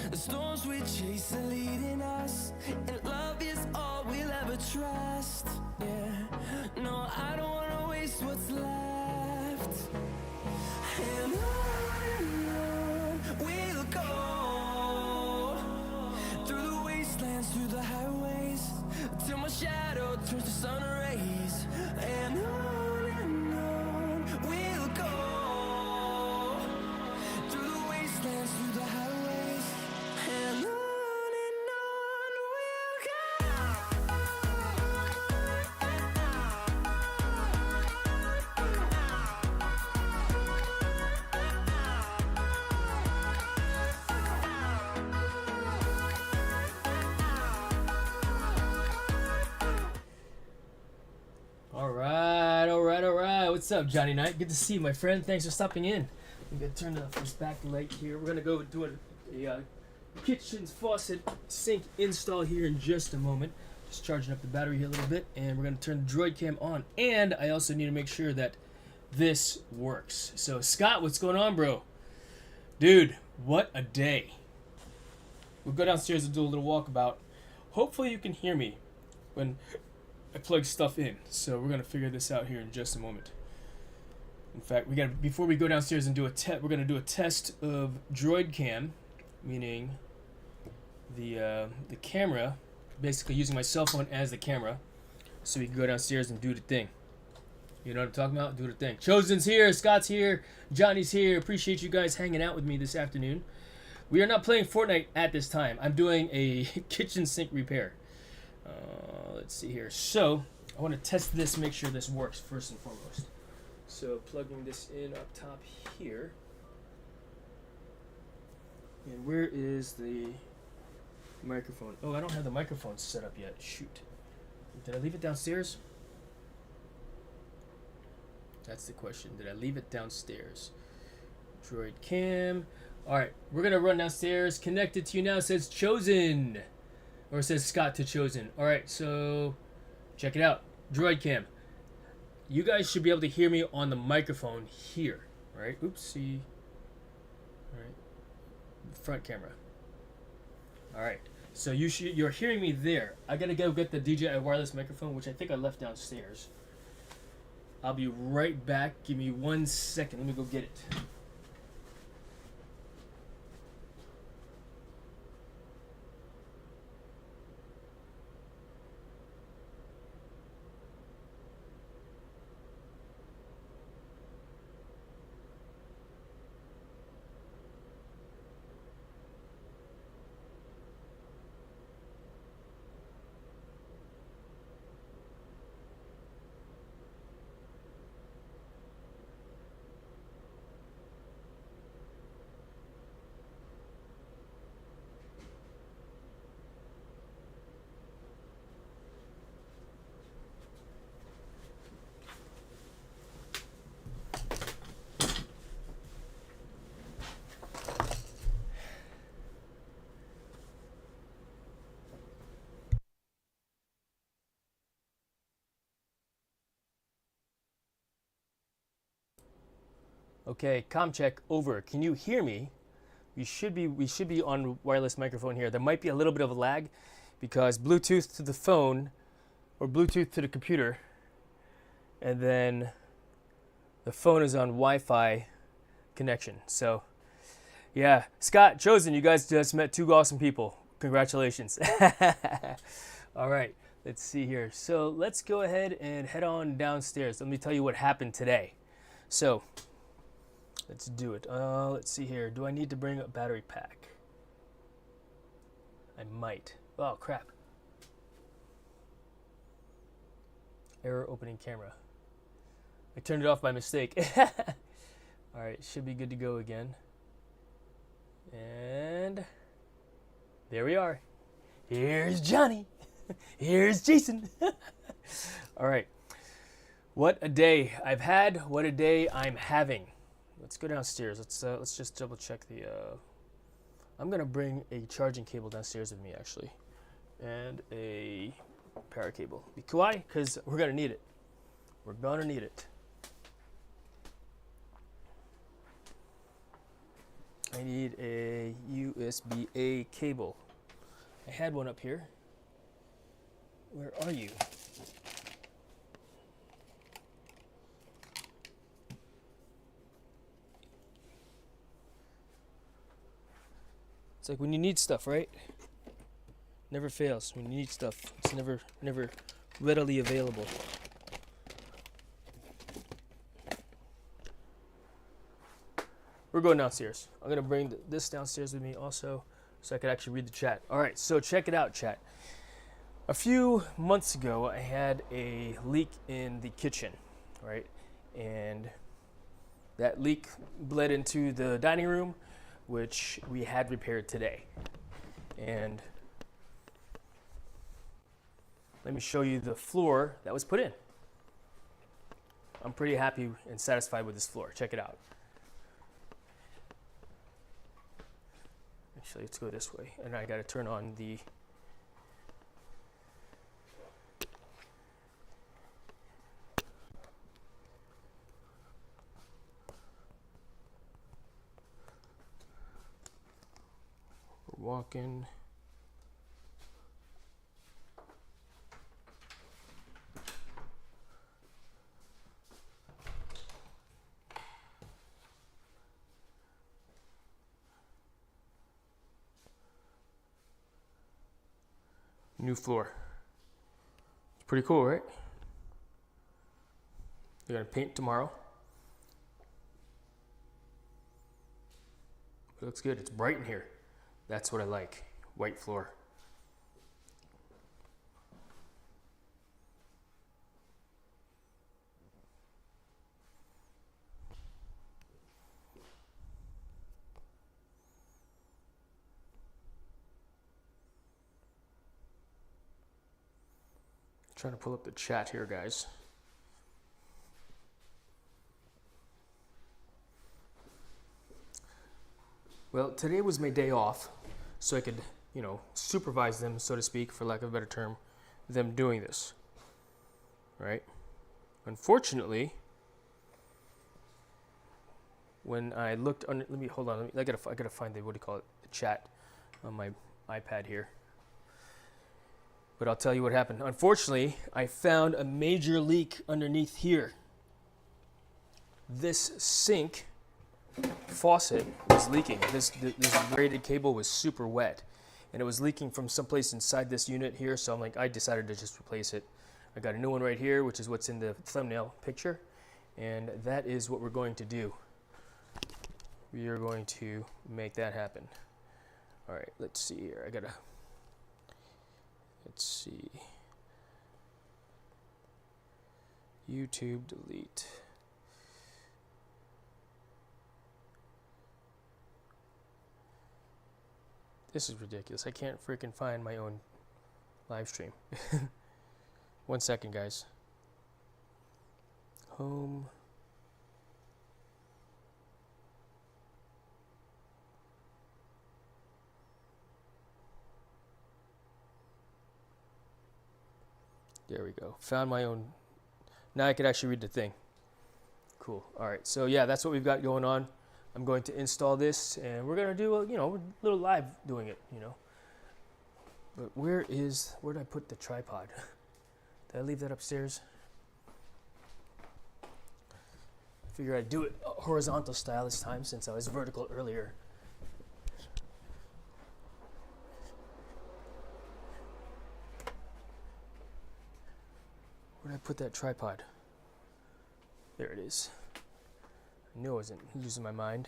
The storms we chase are leading us, and love is all we'll ever trust. Yeah, no, I don't wanna waste what's left. And on we'll go, through the wastelands, through the highways, till my shadow turns to sun rays. And on we'll go, through the wastelands, through the highways, and on we'll go. All right. What's up, Johnny Knight? Good to see you, my friend. Thanks for stopping in. I'm gonna turn off this back light here. We're gonna go do a kitchen's faucet sink install here in just a moment. Just charging up the battery here a little bit, and we're gonna turn the Droid Cam on. And I also need to make sure that this works. So, Scott, what's going on, bro? Dude, what a day. We'll go downstairs and do a little walkabout. Hopefully you can hear me when I plug stuff in. So we're gonna figure this out here in just a moment. In fact, before we go downstairs and do we're gonna do a test of Droid Cam, meaning the camera, basically using my cell phone as the camera, so we can go downstairs and do the thing. You know what I'm talking about? Do the thing. Chosen's here, Scott's here, Johnny's here. Appreciate you guys hanging out with me this afternoon. We are not playing Fortnite at this time. I'm doing a kitchen sink repair. Let's see here. So I want to test this, make sure this works first and foremost. So plugging this in up top here. And where is the microphone? Oh, I don't have the microphone set up yet. Shoot. Did I leave it downstairs? That's the question. Did I leave it downstairs? Droid Cam. Alright, we're going to run downstairs. Connected to you now, says Chosen. Or it says Scott to Chosen. Alright, so check it out. Droid Cam. You guys should be able to hear me on the microphone here. Alright, oopsie. Alright, front camera. Alright, so you're hearing me there. I gotta go get the DJI wireless microphone, which I think I left downstairs. I'll be right back. Give me 1 second. Let me go get it. Okay, comm check over. Can you hear me? We should be on wireless microphone here. There might be a little bit of a lag because Bluetooth to the phone or Bluetooth to the computer, and then the phone is on Wi-Fi connection. So yeah, Scott, Chosen, you guys just met two awesome people. Congratulations. All right, let's see here. So let's go ahead and head on downstairs. Let me tell you what happened today. So let's do it. Let's see here. Do I need to bring a battery pack? I might. Oh, crap. Error opening camera. I turned it off by mistake. All right, should be good to go again. And there we are. Here's Johnny. Here's Jason. All right. What a day I've had. What a day I'm having. Let's go downstairs. Let's just double check the. I'm gonna bring a charging cable downstairs with me actually, and a power cable. Why? Because we're gonna need it. We're gonna need it. I need a USB-A cable. I had one up here. Where are you? It's like when you need stuff, right? Never fails. When you need stuff, it's never readily available. We're going downstairs. I'm gonna bring this downstairs with me also, so I could actually read the chat. All right, so check it out, chat. A few months ago, I had a leak in the kitchen, right? And that leak bled into the dining room, which we had repaired today. And let me show you the floor that was put in. I'm pretty happy and satisfied with this floor. Check it out. Actually, let's go this way. And I gotta turn on the walk-in. New floor. It's pretty cool, right? They're gonna paint tomorrow. It looks good. It's bright in here. That's what I like. White floor. Trying to pull up the chat here, guys. Well, today was my day off, so I could, supervise them, so to speak, for lack of a better term, them doing this, right? Unfortunately, when I looked under, hold on, I gotta find the, what do you call it, the chat on my iPad here. But I'll tell you what happened. Unfortunately, I found a major leak underneath here. This sink faucet was leaking. This braided cable was super wet, and it was leaking from someplace inside this unit here. So I decided to just replace it. I got a new one right here, which is what's in the thumbnail picture, and that is what we're going to do. We are going to make that happen. All right, let's see here. Let's see. YouTube delete. This is ridiculous. I can't freaking find my own live stream. 1 second, guys. Home. There we go. Found my own. Now I could actually read the thing. Cool. All right. So yeah, that's what we've got going on. I'm going to install this, and we're gonna do a little live doing it, But where did I put the tripod? Did I leave that upstairs? I figure I'd do it horizontal style this time since I was vertical earlier. Where did I put that tripod? There it is. I knew I wasn't losing my mind.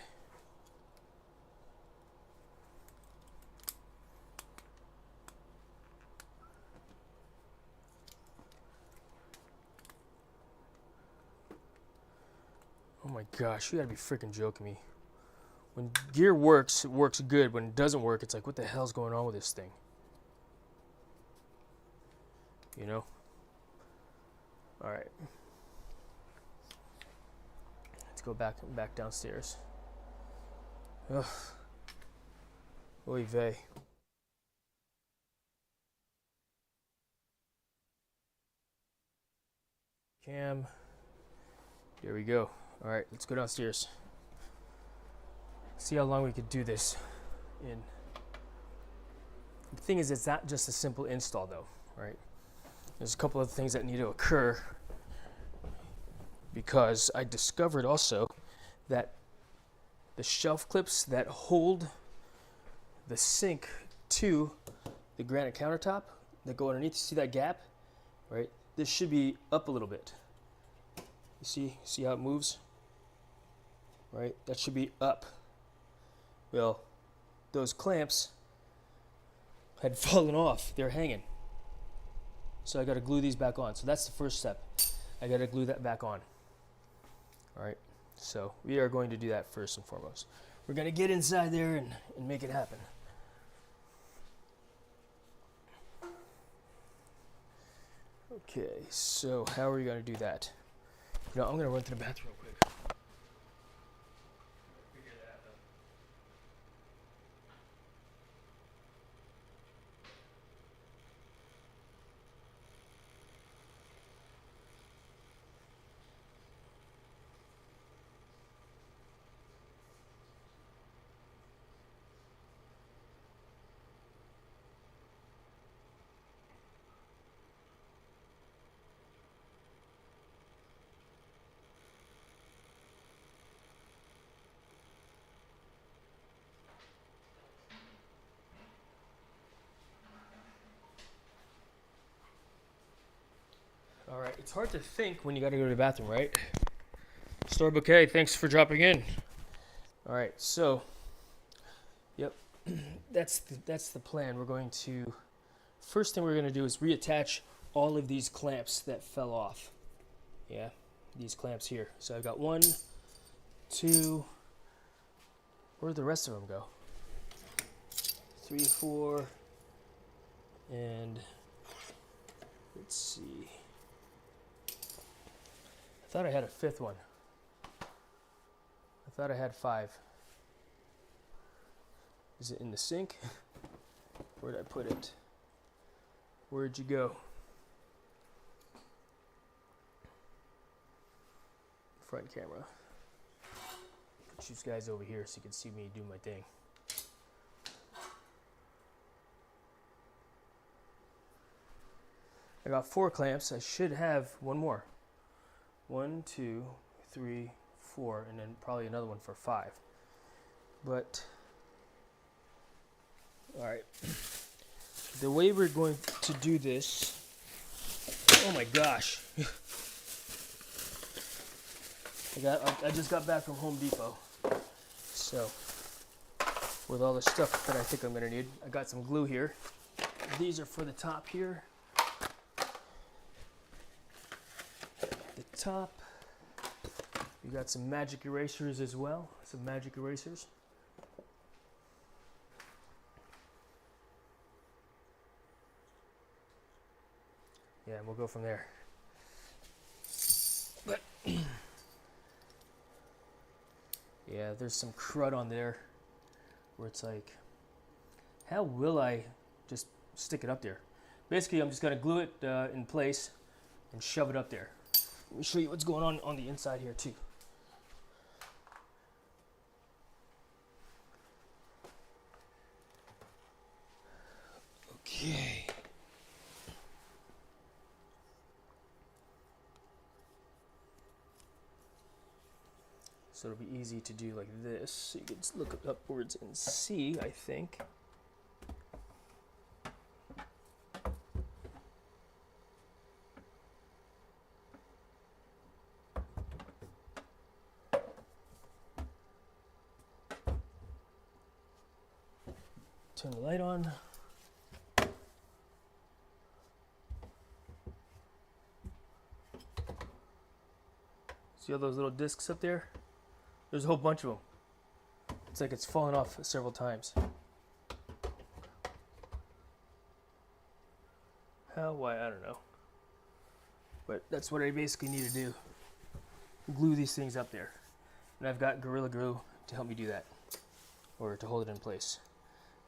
Oh my gosh, you gotta be freaking joking me. When gear works, it works good. When it doesn't work, it's like, what the hell's going on with this thing? All right. Let's go back downstairs. Ugh. Oy vey. Cam. There we go. All right, let's go downstairs. See how long we could do this in. The thing is, it's not just a simple install though, right? There's a couple of things that need to occur, because I discovered also that the shelf clips that hold the sink to the granite countertop that go underneath, you see that gap, right? This should be up a little bit. You see how it moves, right? That should be up. Well, those clamps had fallen off. They're hanging. So I got to glue these back on. So that's the first step. I got to glue that back on. All right. So we are going to do that first and foremost. We're going to get inside there and make it happen. Okay, so how are we going to do that? You know, I'm going to run to the bathroom real quick. Figure that out. All right, it's hard to think when you got to go to the bathroom, right? Store Bouquet, thanks for dropping in. All right, so, yep, that's the plan. We're going to, first thing we're going to do is reattach all of these clamps that fell off. Yeah, these clamps here. So I've got 1, 2, where'd the rest of them go? 3, 4, and let's see. I thought I had a 5th one. I thought I had 5. Is it in the sink? Where'd I put it? Where'd you go? Front camera. Put you guys over here so you can see me do my thing. I got 4 clamps. I should have one more. 1, 2, 3, 4, and then probably another one for 5. But, all right. The way we're going to do this, oh my gosh. I just got back from Home Depot. So, with all the stuff that I think I'm gonna need, I got some glue here. These are for the top here. Top. You got some magic erasers as well. Some magic erasers. Yeah, and we'll go from there. But yeah, there's some crud on there where it's like, how will I just stick it up there? Basically, I'm just gonna glue it in place and shove it up there. Let me show you what's going on the inside here too. Okay. So it'll be easy to do like this. So you can just look upwards and see, I think. Turn the light on. See all those little discs up there? There's a whole bunch of them. It's like it's fallen off several times. How? Why? I don't know. But that's what I basically need to do. Glue these things up there. And I've got Gorilla Glue to help me do that. Or to hold it in place.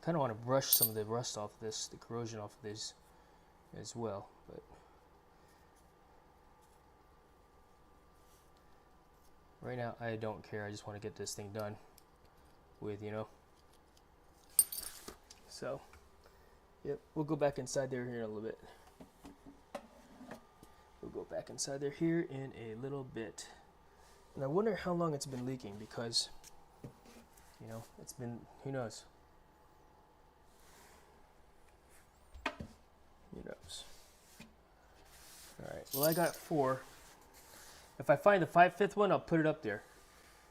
Kind of want to brush some of the rust off of this, the corrosion off of this as well, but right now I don't care. I just want to get this thing done with, you know. So, yep, we'll go back inside there here in a little bit. We'll go back inside there here in a little bit. And I wonder how long it's been leaking because, you know, it's been, who knows? Who knows? Alright, well I got 4. If I find the 5/5 one, I'll put it up there.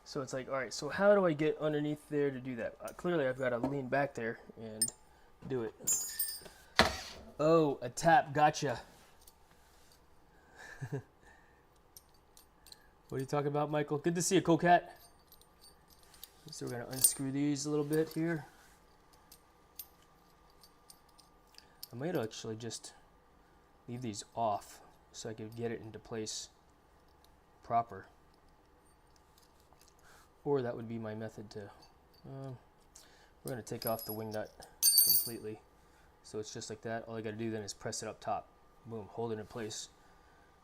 So it's like, alright, so how do I get underneath there to do that? Clearly I've got to lean back there and do it. Oh, a tap, gotcha. What are you talking about, Michael? Good to see you, Cocat. So we're going to unscrew these a little bit here. I might actually just leave these off so I could get it into place proper. Or that would be my method to... we're going to take off the wing nut completely. So it's just like that. All I got to do then is press it up top. Boom, hold it in place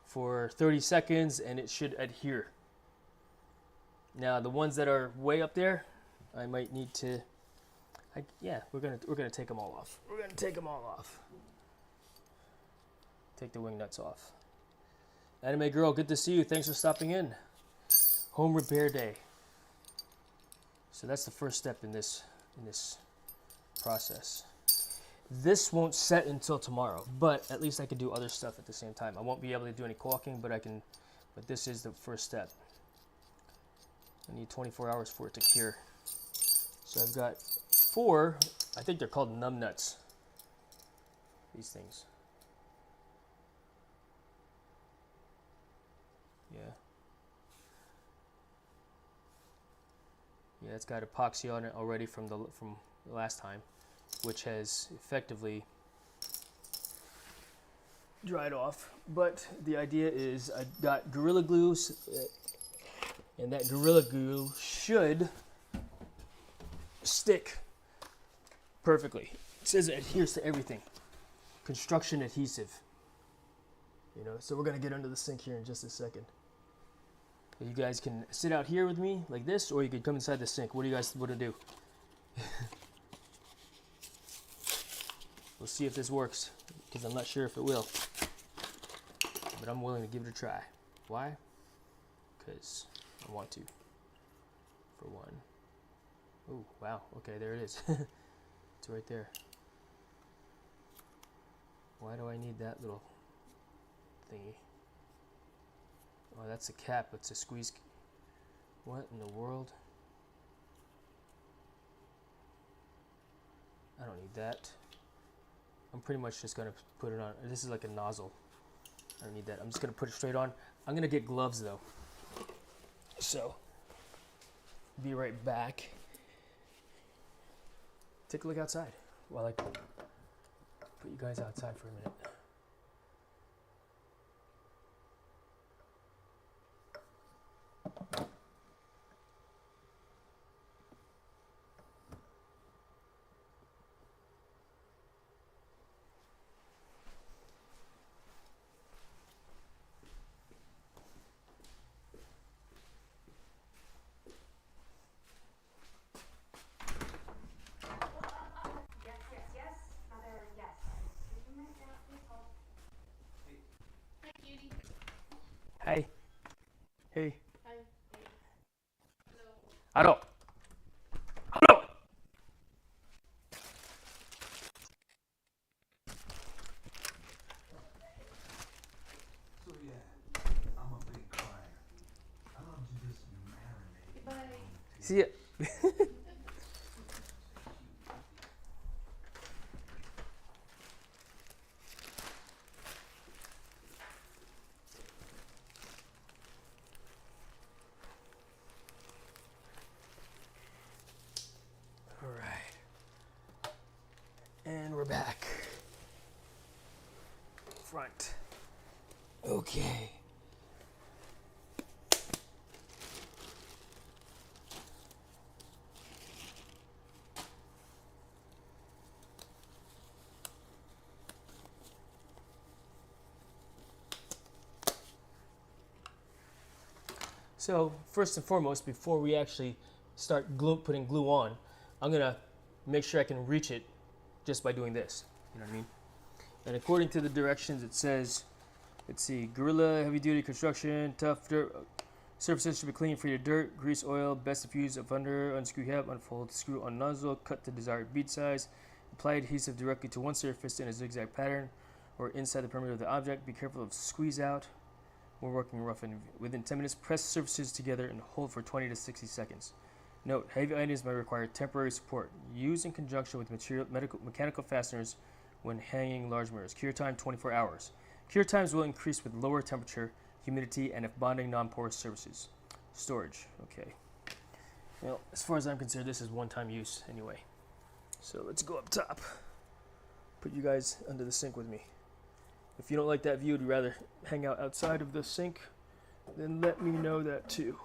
for 30 seconds and it should adhere. Now the ones that are way up there, I might need to... yeah, we're gonna take them all off. We're gonna take them all off. Take the wing nuts off. Anime girl, good to see you. Thanks for stopping in. Home repair day. So that's the first step in this process. This won't set until tomorrow, but at least I can do other stuff at the same time. I won't be able to do any caulking, but I can. But this is the first step. I need 24 hours for it to cure. So I've got 4. I think they're called numb nuts. These things. Yeah. Yeah, it's got epoxy on it already from the last time, which has effectively dried off. But the idea is I got Gorilla Glue, and that Gorilla Glue should stick perfectly. It says it adheres to everything. Construction adhesive. You know, so we're gonna get under the sink here in just a second. You guys can sit out here with me like this, or you could come inside the sink. What do you guys want to do? We'll see if this works, because I'm not sure if it will. But I'm willing to give it a try. Why? Because I want to. For one. Oh, wow. Okay, there it is. It's right there. Why do I need that little thingy? Oh, that's a cap. It's a squeeze. What in the world? I don't need that. I'm pretty much just gonna put it on. This is like a nozzle. I don't need that. I'm just gonna put it straight on. I'm gonna get gloves though. So, be right back. Take a look outside while I put you guys outside for a minute. Hey. Hey. Hi. Hello. Hello. So yeah, I'm a big crier. I love to just marinate. Goodbye. See ya. All right. And we're back. Front. Okay. So, first and foremost, before we actually start putting glue on, I'm gonna make sure I can reach it just by doing this. You know what I mean? And according to the directions, it says, let's see, Gorilla Heavy Duty Construction, tough dirt. Surfaces should be clean, free of dirt, grease, oil. Best diffuse of under, unscrew cap, unfold, screw on nozzle, cut to desired bead size. Apply adhesive directly to one surface in a zigzag pattern or inside the perimeter of the object. Be careful of squeeze out. We're working rough and within 10 minutes. Press surfaces together and hold for 20 to 60 seconds. Note: heavy items may require temporary support. Use in conjunction with mechanical fasteners when hanging large mirrors. Cure time 24 hours. Cure times will increase with lower temperature, humidity, and if bonding non-porous surfaces. Storage. Okay. Well, as far as I'm concerned, this is one-time use anyway. So let's go up top. Put you guys under the sink with me. If you don't like that view, you'd rather hang out outside of the sink, then let me know that too.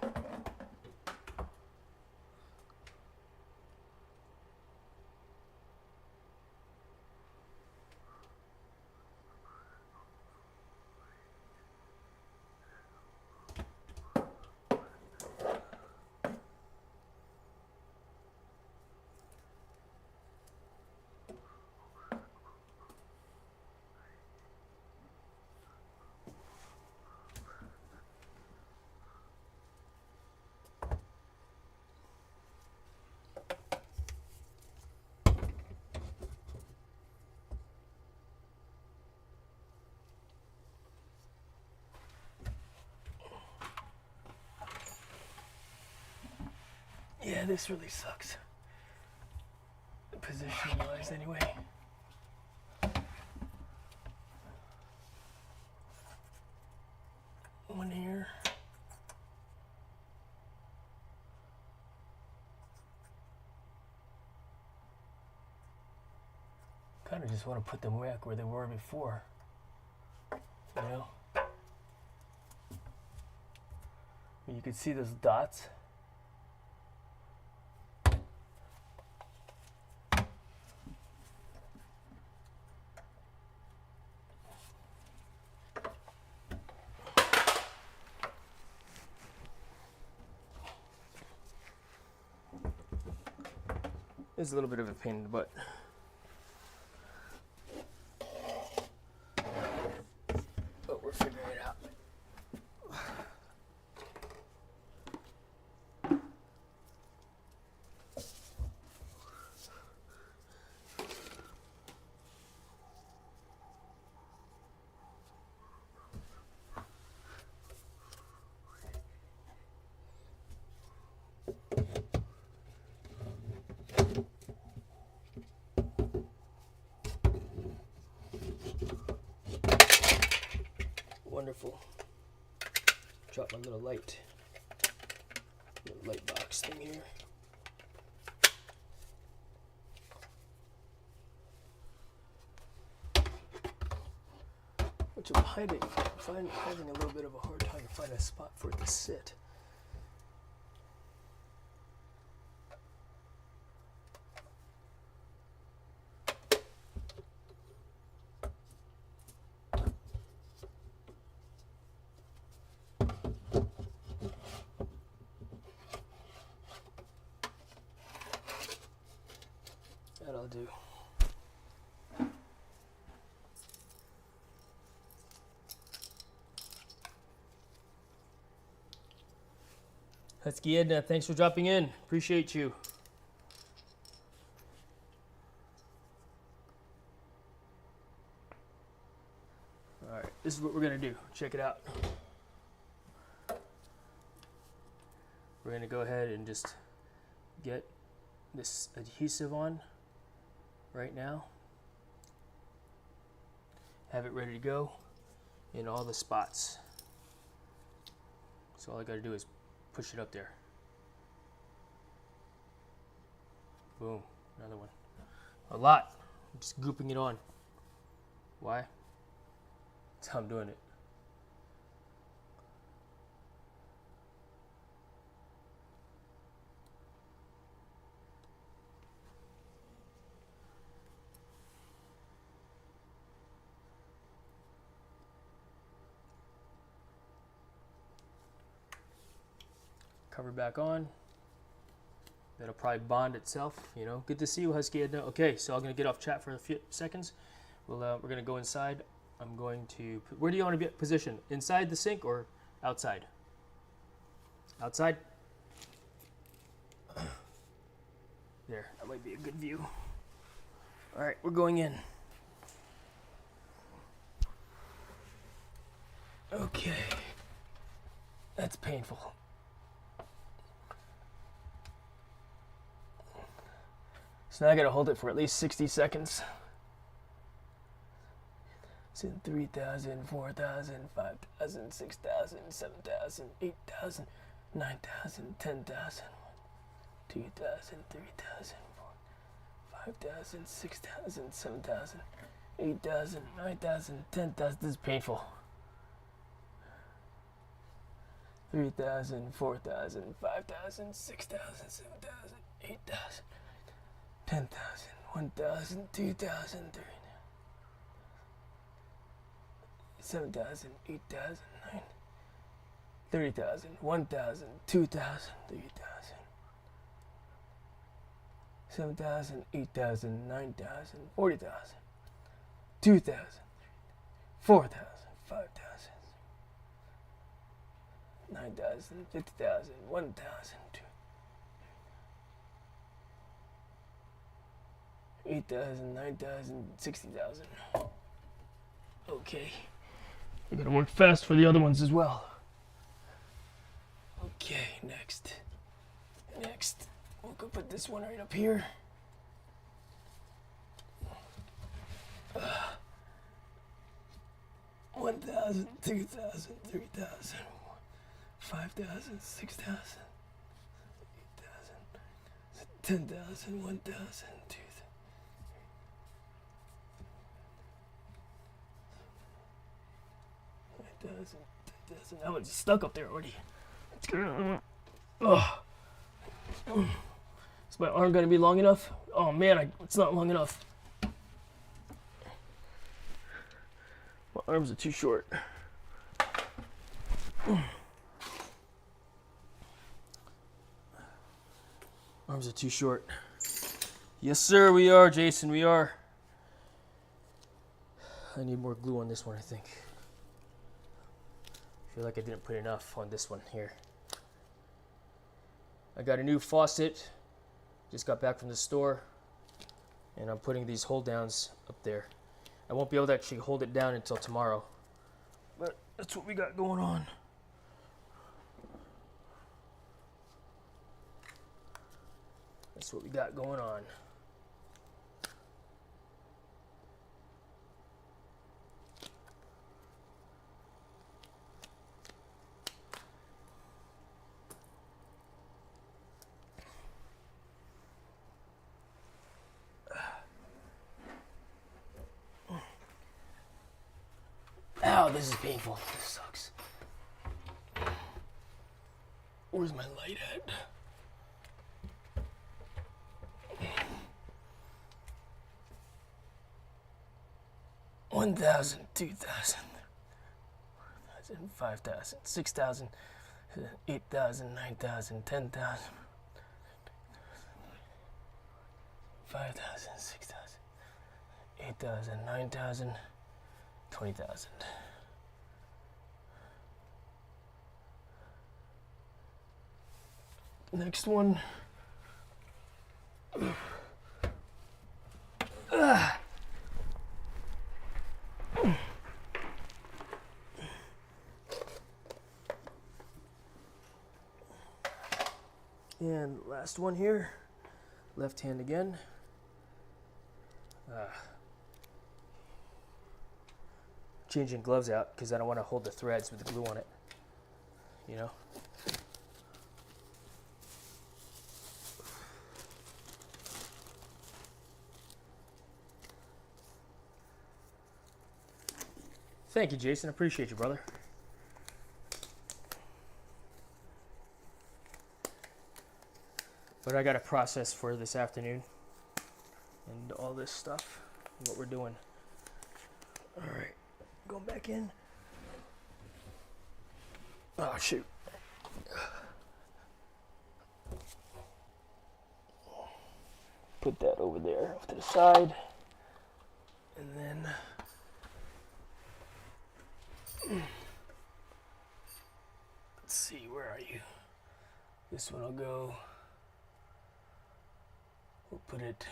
Yeah, this really sucks. Position-wise, anyway. One here. Kind of just want to put them back where they were before. You know? You can see those dots. It's a little bit of a pain in the butt. But we're figuring it out. Wonderful. Drop my little light box thing here. Which I'm having a little bit of a hard time to find a spot for it to sit. That'll do. Husky Edna, thanks for dropping in. Appreciate you. All right, this is what we're gonna do. Check it out. We're gonna go ahead and just get this adhesive on right now. Have it ready to go in all the spots. So all I gotta do is push it up there. Boom, another one. A lot. I'm just gooping it on. Why? That's how I'm doing it. Cover back on. That'll probably bond itself, you know. Good to see you, Husky. Okay, so I'm gonna get off chat for a few seconds. We're gonna go inside. I'm going to. Where do you want to be positioned? Inside the sink or outside? Outside. There, that might be a good view. All right, we're going in. Okay, that's painful. So now I gotta hold it for at least 60 seconds. It's in 3,000, 4,000, 5,000, 6,000, 7,000, 8,000, 9,000, 10,000, 2,000, 3,000, 5,000, 6,000, 7,000, 8,000, 9,000, 10,000. This is painful. 3,000, 4,000, 5,000, 6,000, 7,000, 8,000. 10,000, 1,000, 2,000, 3,000, 7,000, 8,000, 9,000, 30,000, 1,000, 2,000, 3,000, 7,000, 8,000, 9,000, 40,000, 2,000, 4,000, 5,000, 9,000, 50,000, 1,000, 2,000. 8,000, 9,000, 60,000. Okay. We're gonna work fast for the other ones as well. Okay, next. We'll go put this one right up here. 1,000, 2,000, 3,000, 5,000, 6,000, 8,000, 10,000, 1,000, 2,000. 10,000. That one's stuck up there already. Oh. Is my arm gonna be long enough? Oh man, it's not long enough. My arms are too short. Arms are too short. Yes, sir, we are, Jason, we are. I need more glue on this one, I think. I feel like I didn't put enough on this one here. I got a new faucet. Just got back from the store. And I'm putting these hold downs up there. I won't be able to actually hold it down until tomorrow. But that's what we got going on. That's what we got going on. Ow, this is painful. This sucks. Where's my light at? One thousand, 2,000, 5,000, 6,000, 8,000, 9,000, 10,000, 5,000, 6,000, 8,000, 9,000, 20,000. Next one. And last one here. Left hand again. Changing gloves out because I don't want to hold the threads with the glue on it. You know? Thank you, Jason. Appreciate you, brother. But I got a process for this afternoon and all this stuff, and what we're doing. All right, going back in. Oh, shoot. put that over there off to the side. And then let's see, where are you? This one will go. We'll put it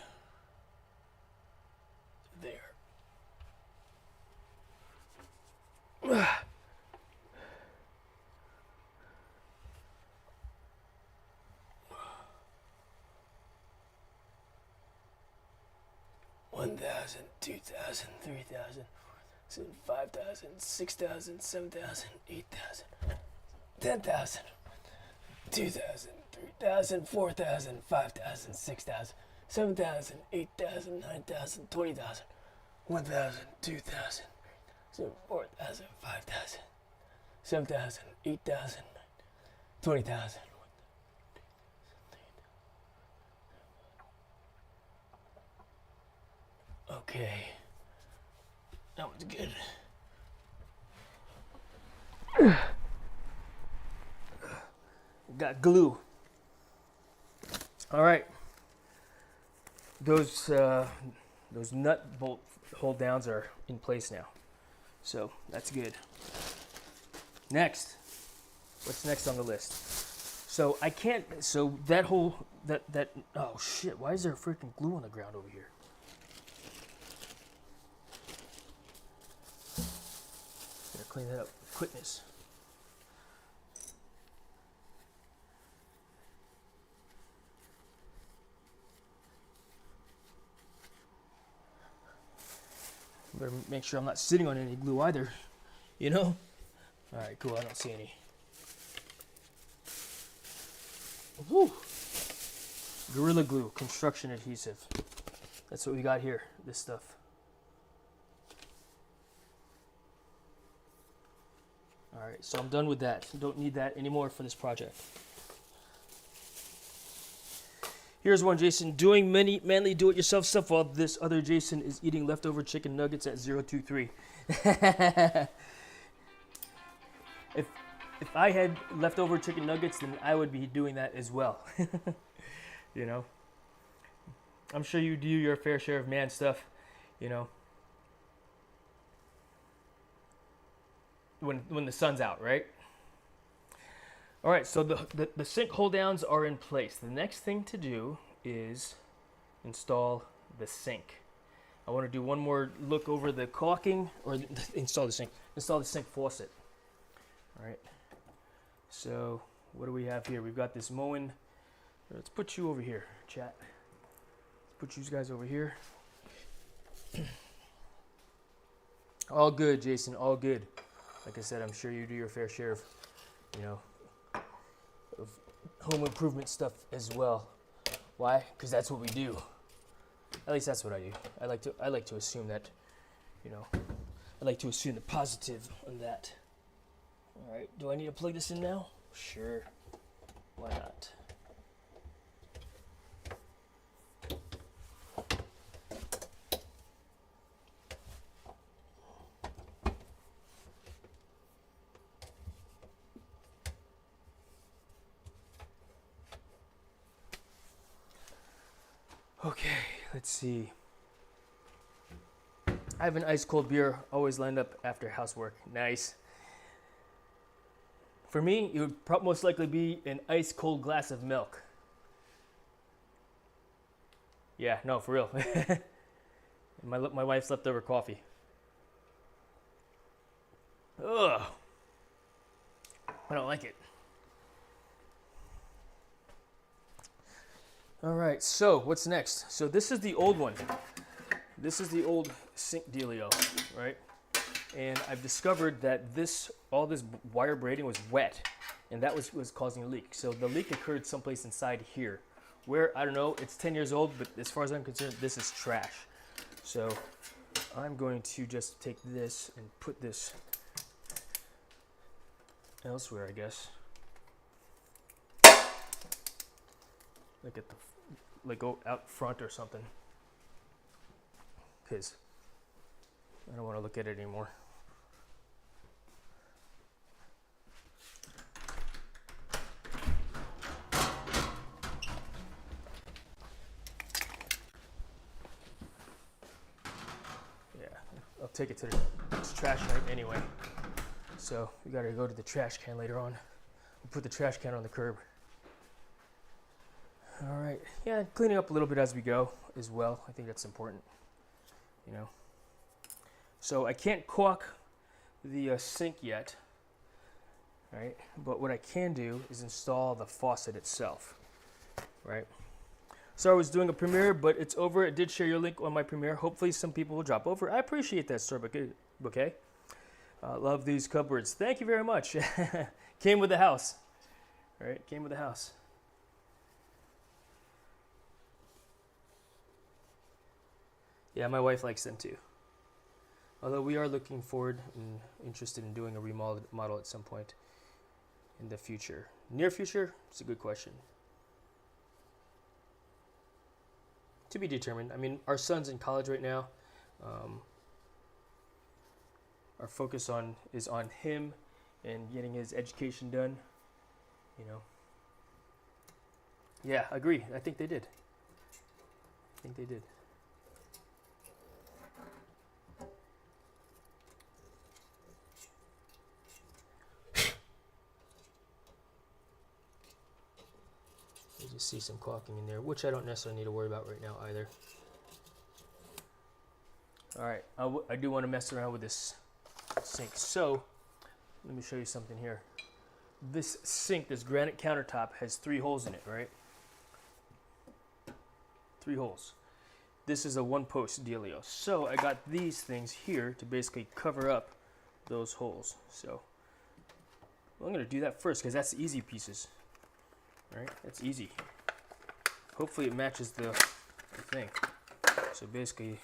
there. $1,000, $2,000, $3,000, $5,000, $6,000, $7,000, $8,000, $10,000, $2,000, $3,000, $4,000, $5,000, $6,000, $7,000, $8,000, $9,000, $20,000, $1,000, $2,000, $4,000, $5,000, $7,000, $8,000, $20,000. Okay, that was good. Got glue. All right, those nut bolt hold downs are in place now, so that's good. Next, what's next on the list? So I can't. So that whole that oh shit! Why is there freaking glue on the ground over here? Gotta clean that up with quickness. Better make sure I'm not sitting on any glue either, you know? All right, cool, I don't see any. Woo! Gorilla Glue, construction adhesive. That's what we got here, this stuff. All right, so I'm done with that. Don't need that anymore for this project. Here's one, Jason. Doing manly do-it-yourself stuff while this other Jason is eating leftover chicken nuggets at 023. If I had leftover chicken nuggets, then I would be doing that as well. You know? I'm sure you do your fair share of man stuff, you know? When the sun's out, right? All right, so the sink hold downs are in place. The next thing to do is install the sink. I want to do one more look over the caulking, or install the sink faucet. All right, so what do we have here? We've got this Moen. Let's put you over here, chat. Let's put you guys over here. All good, Jason, all good. Like I said, I'm sure you do your fair share of, you know, of home improvement stuff as well. Why? Because that's what we do. At least that's what I do. I like to assume that, you know, I like to assume the positive on that. All right, do I need to plug this in now? Sure. Why not? Okay, let's see. I have an ice cold beer always lined up after housework. Nice. For me, it would most likely be an ice cold glass of milk. Yeah, no, for real. My wife's leftover coffee. Ugh. I don't like it. All right, so what's next? So this is the old one. This is the old sink dealio, right? And I've discovered that all this wire braiding was wet, and that was causing a leak. So the leak occurred someplace inside here, where, I don't know, it's 10 years old, but as far as I'm concerned, this is trash. So I'm going to just take this and put this elsewhere, I guess. Like go out front or something, because I don't want to look at it anymore. take it to the trash night anyway. So we gotta go to the trash can later on. We'll put the trash can on the curb. All right, yeah, cleaning up a little bit as we go as well. I think that's important, you know. So I can't caulk the sink yet, right? But what I can do is install the faucet itself, right? So I was doing a premiere, but it's over. I did share your link on my premiere. Hopefully some people will drop over. I appreciate that, Sir Bouquet. Love these cupboards. Thank you very much. Came with the house. All right, came with the house. Yeah, my wife likes them too. Although we are looking forward and interested in doing a remodel at some point in the future. Near future? It's a good question. To be determined. I mean, our son's in college right now. Our focus is on him and getting his education done. You know. Yeah, agree. I think they did. You just see some caulking in there, which I don't necessarily need to worry about right now either. All right, I do want to mess around with this sink. So let me show you something here. This sink, this granite countertop, has 3 holes in it, right? 3 holes. This is a 1-post dealio. So I got these things here to basically cover up those holes. So I'm going to do that first because that's the easy pieces. All right, that's easy. Hopefully it matches the thing. So basically,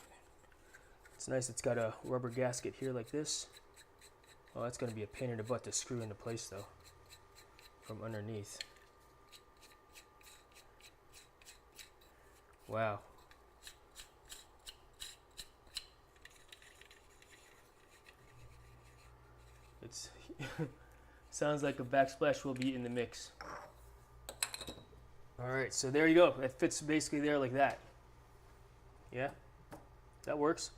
it's nice. It's got a rubber gasket here like this. Oh, that's going to be a pain in the butt to screw into place though, from underneath. Wow. It's sounds like a backsplash will be in the mix. All right, so there you go. It fits basically there like that. Yeah, that works.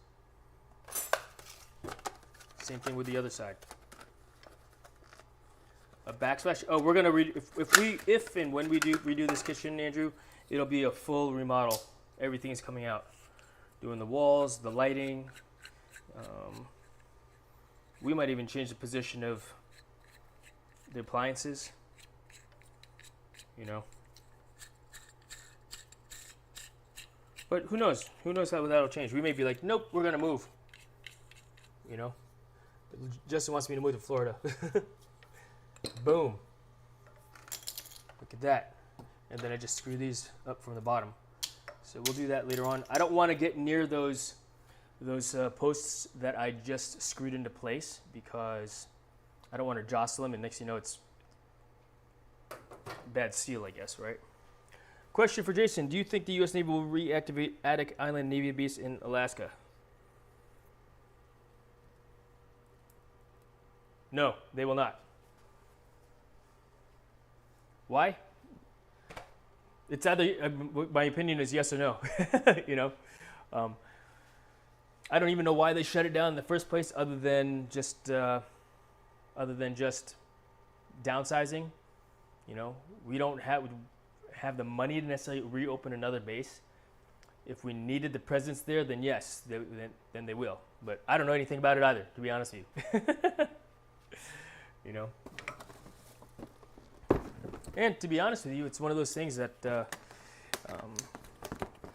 Same thing with the other side. A backsplash. Oh, we're gonna if and when we redo this kitchen, Andrew, it'll be a full remodel. Everything is coming out. Doing the walls, the lighting. We might even change the position of the appliances. You know. But who knows? Who knows how that'll change? We may be like, nope, we're gonna move. You know. Justin wants me to move to Florida. Boom. Look at that. And then I just screw these up from the bottom. So we'll do that later on. I don't want to get near those posts that I just screwed into place because I don't want to jostle them, and next thing you know, it's bad seal, I guess, right? Question for Jason: do you think the U.S. Navy will reactivate Attic Island Navy base in Alaska? No, they will not. Why? It's either, my opinion is yes or no. You know, I don't even know why they shut it down in the first place, other than just downsizing. You know, we don't have the money to necessarily reopen another base. If we needed the presence there, then yes, then they will. But I don't know anything about it either, to be honest with you. You know. And to be honest with you, it's one of those things that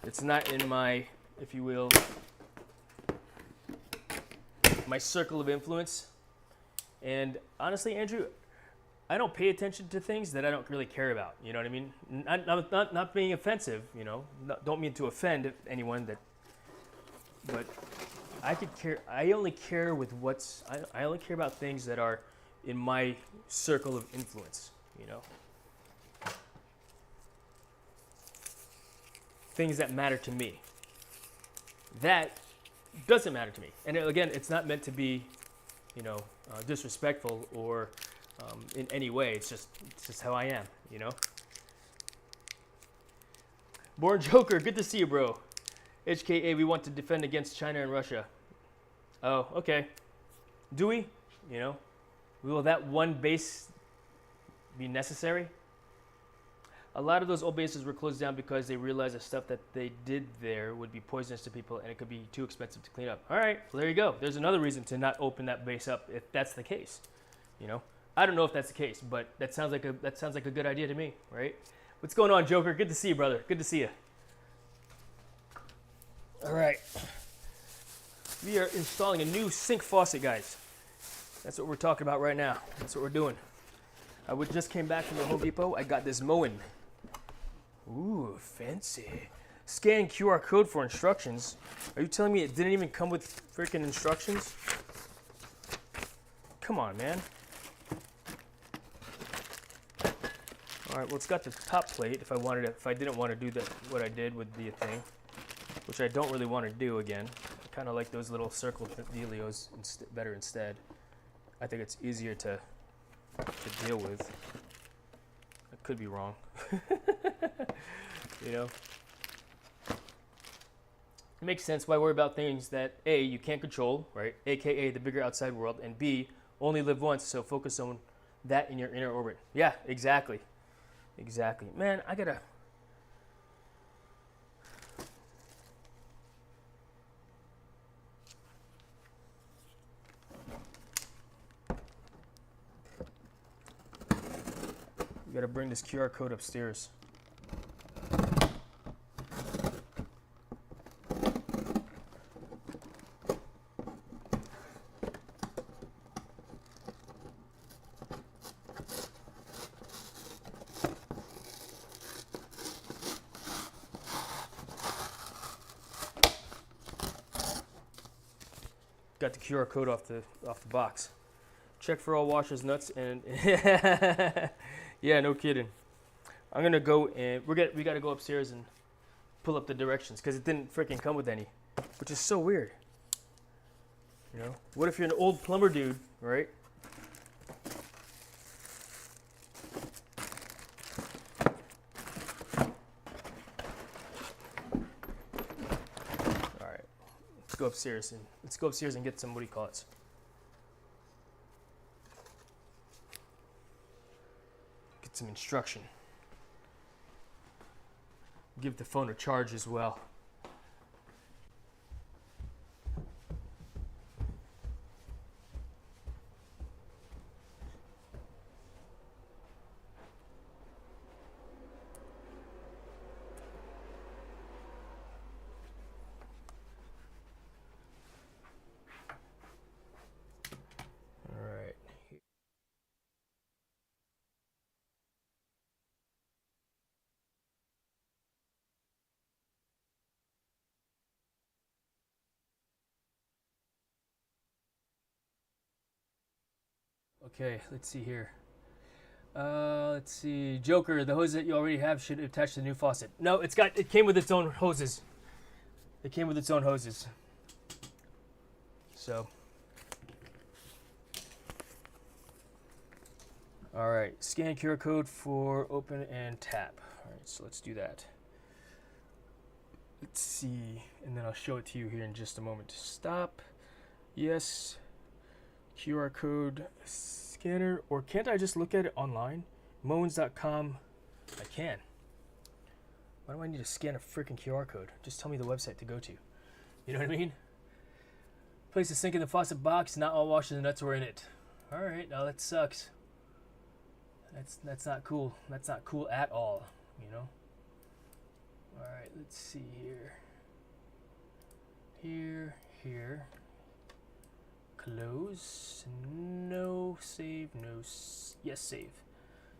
it's not in my, if you will, my circle of influence. And honestly, Andrew, I don't pay attention to things that I don't really care about. You know what I mean? Not being offensive, you know. Don't mean to offend anyone but I could care. I only care with I only care about things that are in my circle of influence. You know. Things that matter to me. That doesn't matter to me. And again, it's not meant to be, you know, disrespectful or in any way. It's just how I am, you know. Born Joker, good to see you, bro. HKA, we want to defend against China and Russia. Oh, okay. Do we? You know, will that one base be necessary? A lot of those old bases were closed down because they realized the stuff that they did there would be poisonous to people and it could be too expensive to clean up. All right, well, there you go. There's another reason to not open that base up if that's the case. You know, I don't know if that's the case, but that sounds like a good idea to me, right? What's going on, Joker? Good to see you, brother. Good to see you. All right, we are installing a new sink faucet, guys. That's what we're talking about right now. That's what we're doing. I just came back from the Home Depot. I got this Moen. Ooh, fancy. Scan QR code for instructions. Are you telling me it didn't even come with freaking instructions? Come on, man. All right, well, it's got the top plate if I didn't want to do that, what I did with the thing, which I don't really want to do again. I kind of like those little circle dealios better instead. I think it's easier to deal with. I could be wrong. You know, it makes sense. Why worry about things that A, you can't control, right? AKA the bigger outside world, and B, only live once, so focus on that in your inner orbit. Yeah, exactly. Exactly. Man, I gotta... We gotta bring this QR code upstairs. Got the QR code off the box. Check for all washers, nuts, and yeah, no kidding. I'm gonna go and we gotta go upstairs and pull up the directions because it didn't freaking come with any, which is so weird. You know, what if you're an old plumber dude, right? All right, let's go upstairs and get some, what do you call it? Get some instruction. Give the phone a charge as well. Okay, let's see here. Let's see. Joker, the hose that you already have should attach to the new faucet. No, it came with its own hoses. It came with its own hoses. So. All right, scan QR code for open and tap. All right, so let's do that. Let's see, and then I'll show it to you here in just a moment. Stop. Yes. QR code scanner, or can't I just look at it online? Moens.com. I can. Why do I need to scan a freaking QR code? Just tell me the website to go to. You know what I mean? Place the sink in the faucet box. Not all washers and nuts were in it. All right, now that sucks. That's not cool. That's not cool at all. You know. All right, let's see here. Here. Close. No. Save. No. Yes, save.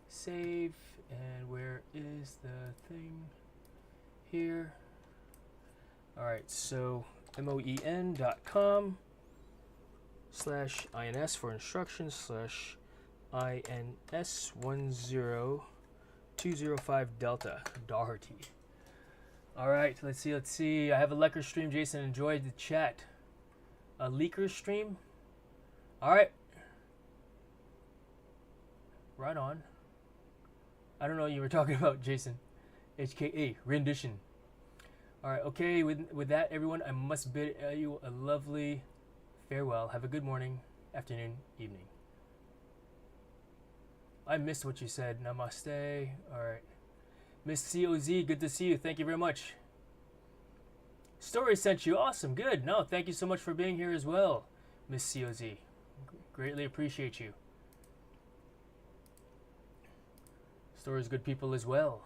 Save. And where is the thing? Here. Alright, so moen.com/ins for instructions /ins10205 Delta Doherty. Alright, let's see. I have a lecker stream. Jason enjoyed the chat. A leaker stream? Alright. Right on. I don't know what you were talking about, Jason. HKA, rendition. Alright, okay, with that, everyone, I must bid you a lovely Farewell. Have a good morning, afternoon, evening. I missed what you said. Namaste. All right. Miss COZ, good to see you. Thank you very much. Story sent you. Awesome. Good. No, thank you so much for being here as well, Miss COZ. Greatly appreciate you. Story's good people as well.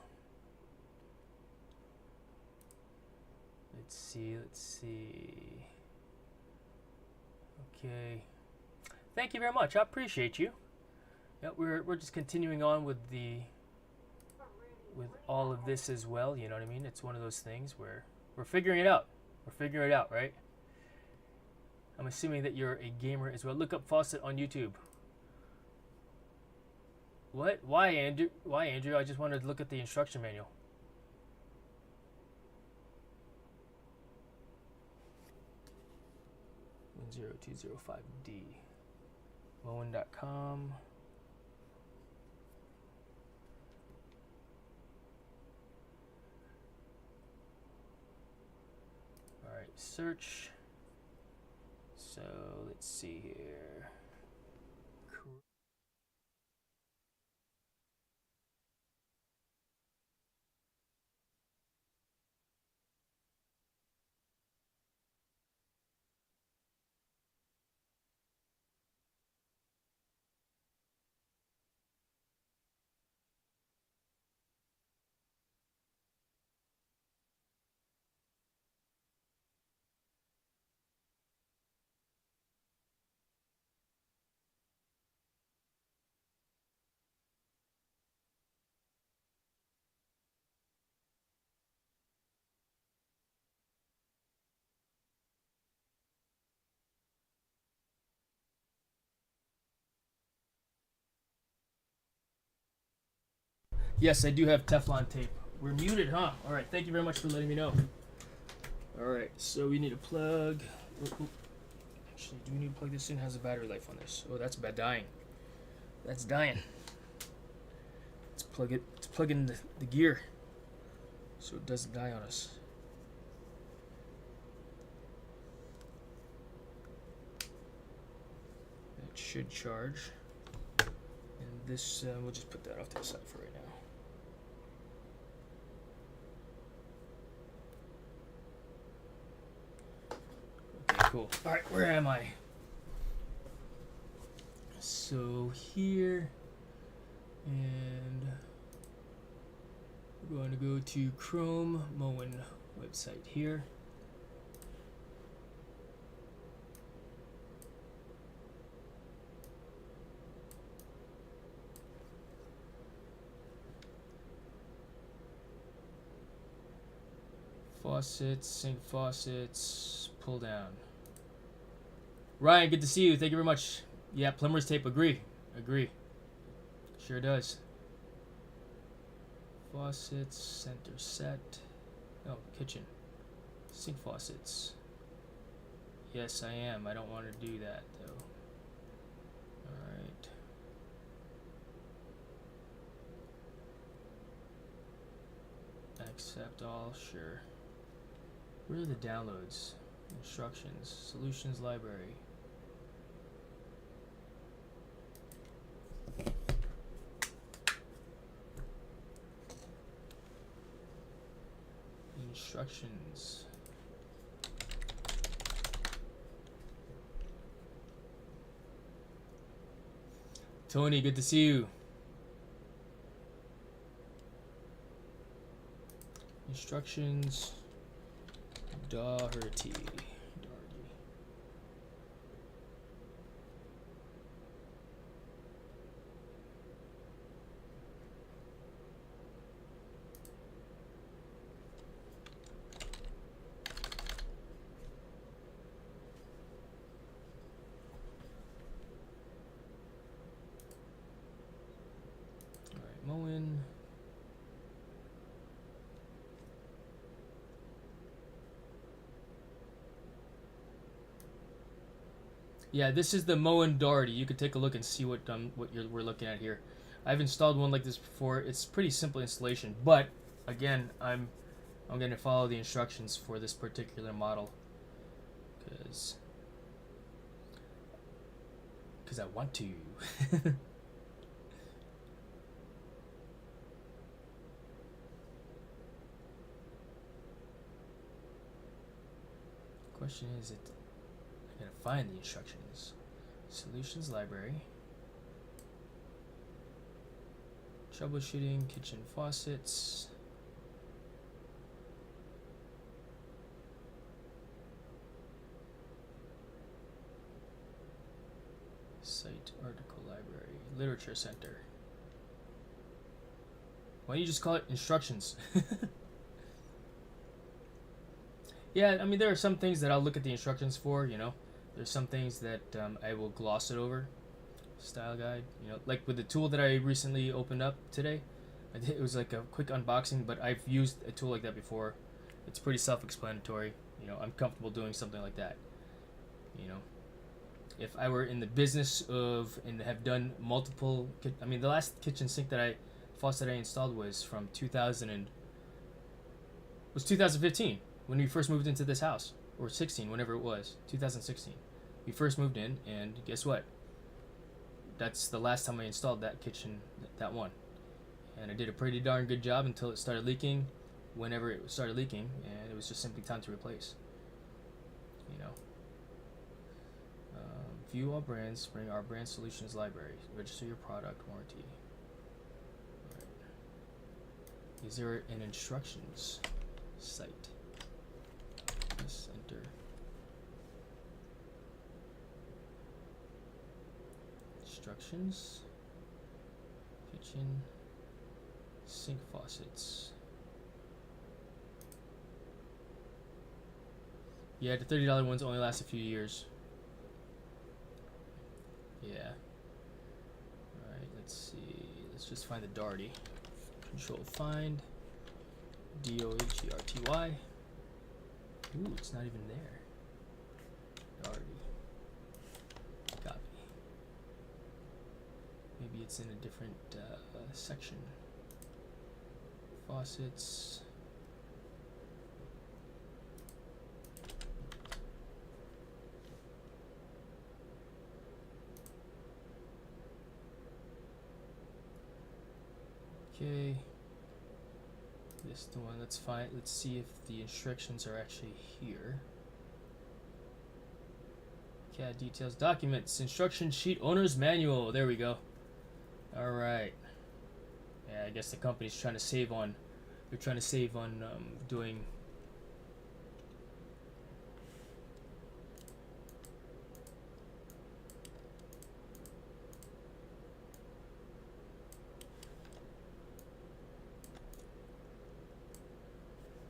Let's see. Okay. Thank you very much. I appreciate you. Yeah, we're just continuing on with all of this as well. You know what I mean? It's one of those things where we're figuring it out. We're figuring it out, right? I'm assuming that you're a gamer as well. Look up Faucet on YouTube. What? Why, Andrew? Why, Andrew? I just wanted to look at the instruction manual. (10205D). Moen.com. All right, search. So let's see here. Yes, I do have Teflon tape. We're muted, huh? All right, thank you very much for letting me know. All right, so we need a plug. Actually, do we need to plug this in? How's the battery life on this? Oh, that's bad. Dying. That's dying. Let's plug it. Let's plug in the gear so it doesn't die on us. It should charge. And this, we'll just put that off to the side for right now. Cool. All right, where am I? So here, and we're going to go to Chrome Moen website here. Faucets, sink faucets, pull down. Ryan, good to see you. Thank you very much. Yeah, plumber's tape. Agree. Sure does. Faucets, center set. Oh, kitchen. Sink faucets. Yes, I am. I don't want to do that, though. Alright. Accept all. Sure. Where are the downloads? Instructions. Solutions library. Instructions. Tony, good to see you. Instructions. Doherty. Moen. Yeah, this is the Moen Doherty. You could take a look and see what we're looking at here. I've installed one like this before. It's pretty simple installation, but again, I'm going to follow the instructions for this particular model because because I want to. Question is, I gotta find the instructions. Solutions library. Troubleshooting kitchen faucets. Site article library. Literature center. Why don't you just call it instructions? Yeah, I mean, there are some things that I'll look at the instructions for, you know. There's some things that I will gloss it over. Style guide, you know, like with the tool that I recently opened up today. It was like a quick unboxing, but I've used a tool like that before. It's pretty self-explanatory. You know, I'm comfortable doing something like that. You know, if I were in the business of and have done multiple, I mean, the last kitchen sink faucet I installed was from 2015 when we first moved into this house, or 16, whenever it was, 2016. We first moved in, and guess what? That's the last time I installed that kitchen, that one. And I did a pretty darn good job until it started leaking, whenever it started leaking, and it was just simply time to replace. You know. View all brands, bring our brand solutions library, register your product warranty. All right. Is there an instructions site? Yes, enter. Instructions. Kitchen. Sink faucets. Yeah, the $30 ones only last a few years. Yeah. Alright, let's see. Let's just find the Darty. Control find. DOHERTY. Ooh, it's not even there. Darty. Copy. Maybe it's in a different section. Faucets. Okay. This the one. Let's find. Let's see if the instructions are actually here. CAD details, documents, instruction sheet, owner's manual. There we go. All right. Yeah, I guess the company's trying to save on. They're trying to save on doing.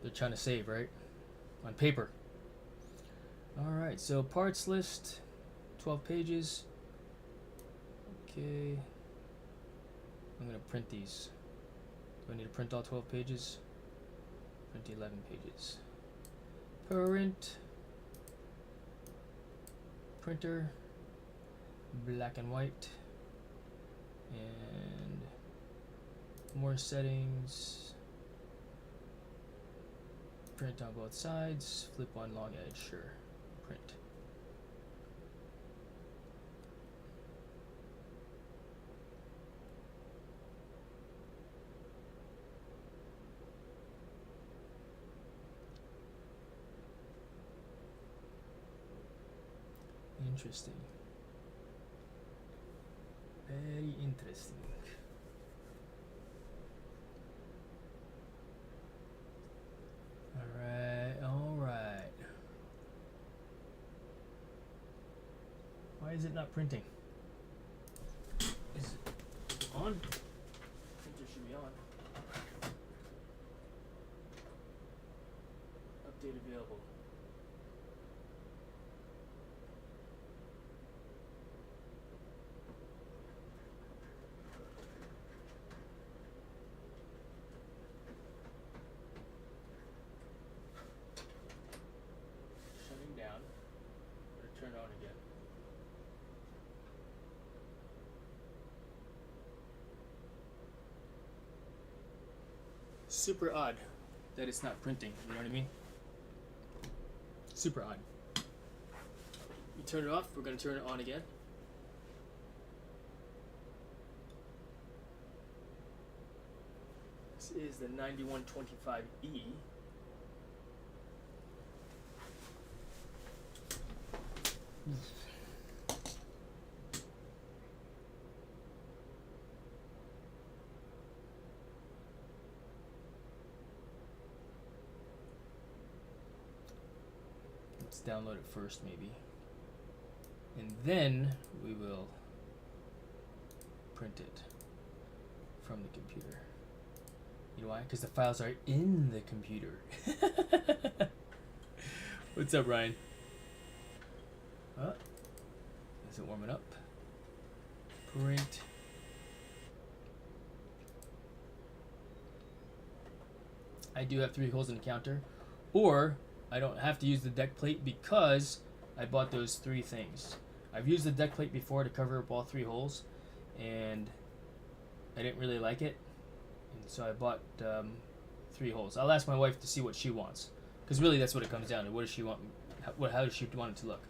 They're trying to save, right? On paper. Alright, so parts list, 12 pages. Okay. I'm going to print these. Do I need to print all 12 pages? Print 11 pages. Print. Printer. Black and white. And more settings. Print on both sides, flip on long edge, sure. Print. Interesting. Very interesting. Alright. Why is it not printing? Is it on? Printer should be on. Update available. Shutting down. Better turn it on again. Super odd that it's not printing, you know what I mean? Super odd. You turn it off, we're going to turn it on again. the 9125E. Let's download it first, maybe. And then we will print it from the computer. You know why? Because the files are in the computer. What's up, Ryan? Is it warming up? Print. I do have 3 holes in the counter, or I don't have to use the deck plate because I bought those 3 things. I've used the deck plate before to cover up all 3 holes, and I didn't really like it, and so I bought 3 holes. I'll ask my wife to see what she wants, because really that's what it comes down to. What does she want? How does she want it to look?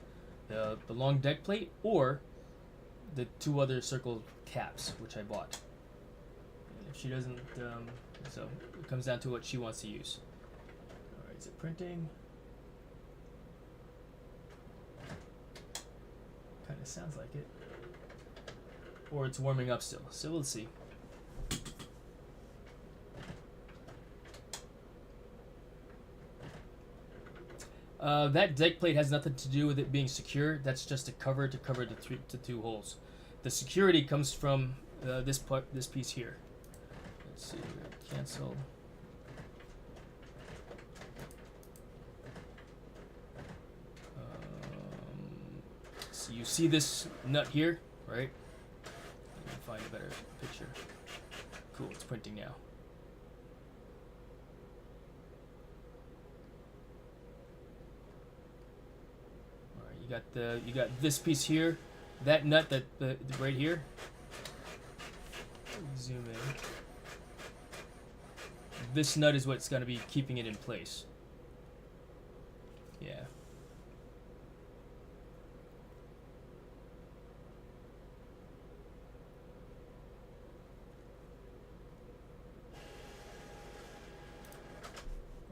The long deck plate or the 2 other circle caps, which I bought. And if she doesn't, so it comes down to what she wants to use. All right, is it printing? Kind of sounds like it. Or it's warming up still, so we'll see. That deck plate has nothing to do with it being secure. That's just a cover to cover the 2 holes. The security comes from this piece here. Let's see, cancel. So you see this nut here, right? Let me find a better picture. Cool, it's printing now. You got this piece here, that nut that right here. Zoom in. This nut is what's going to be keeping it in place. Yeah.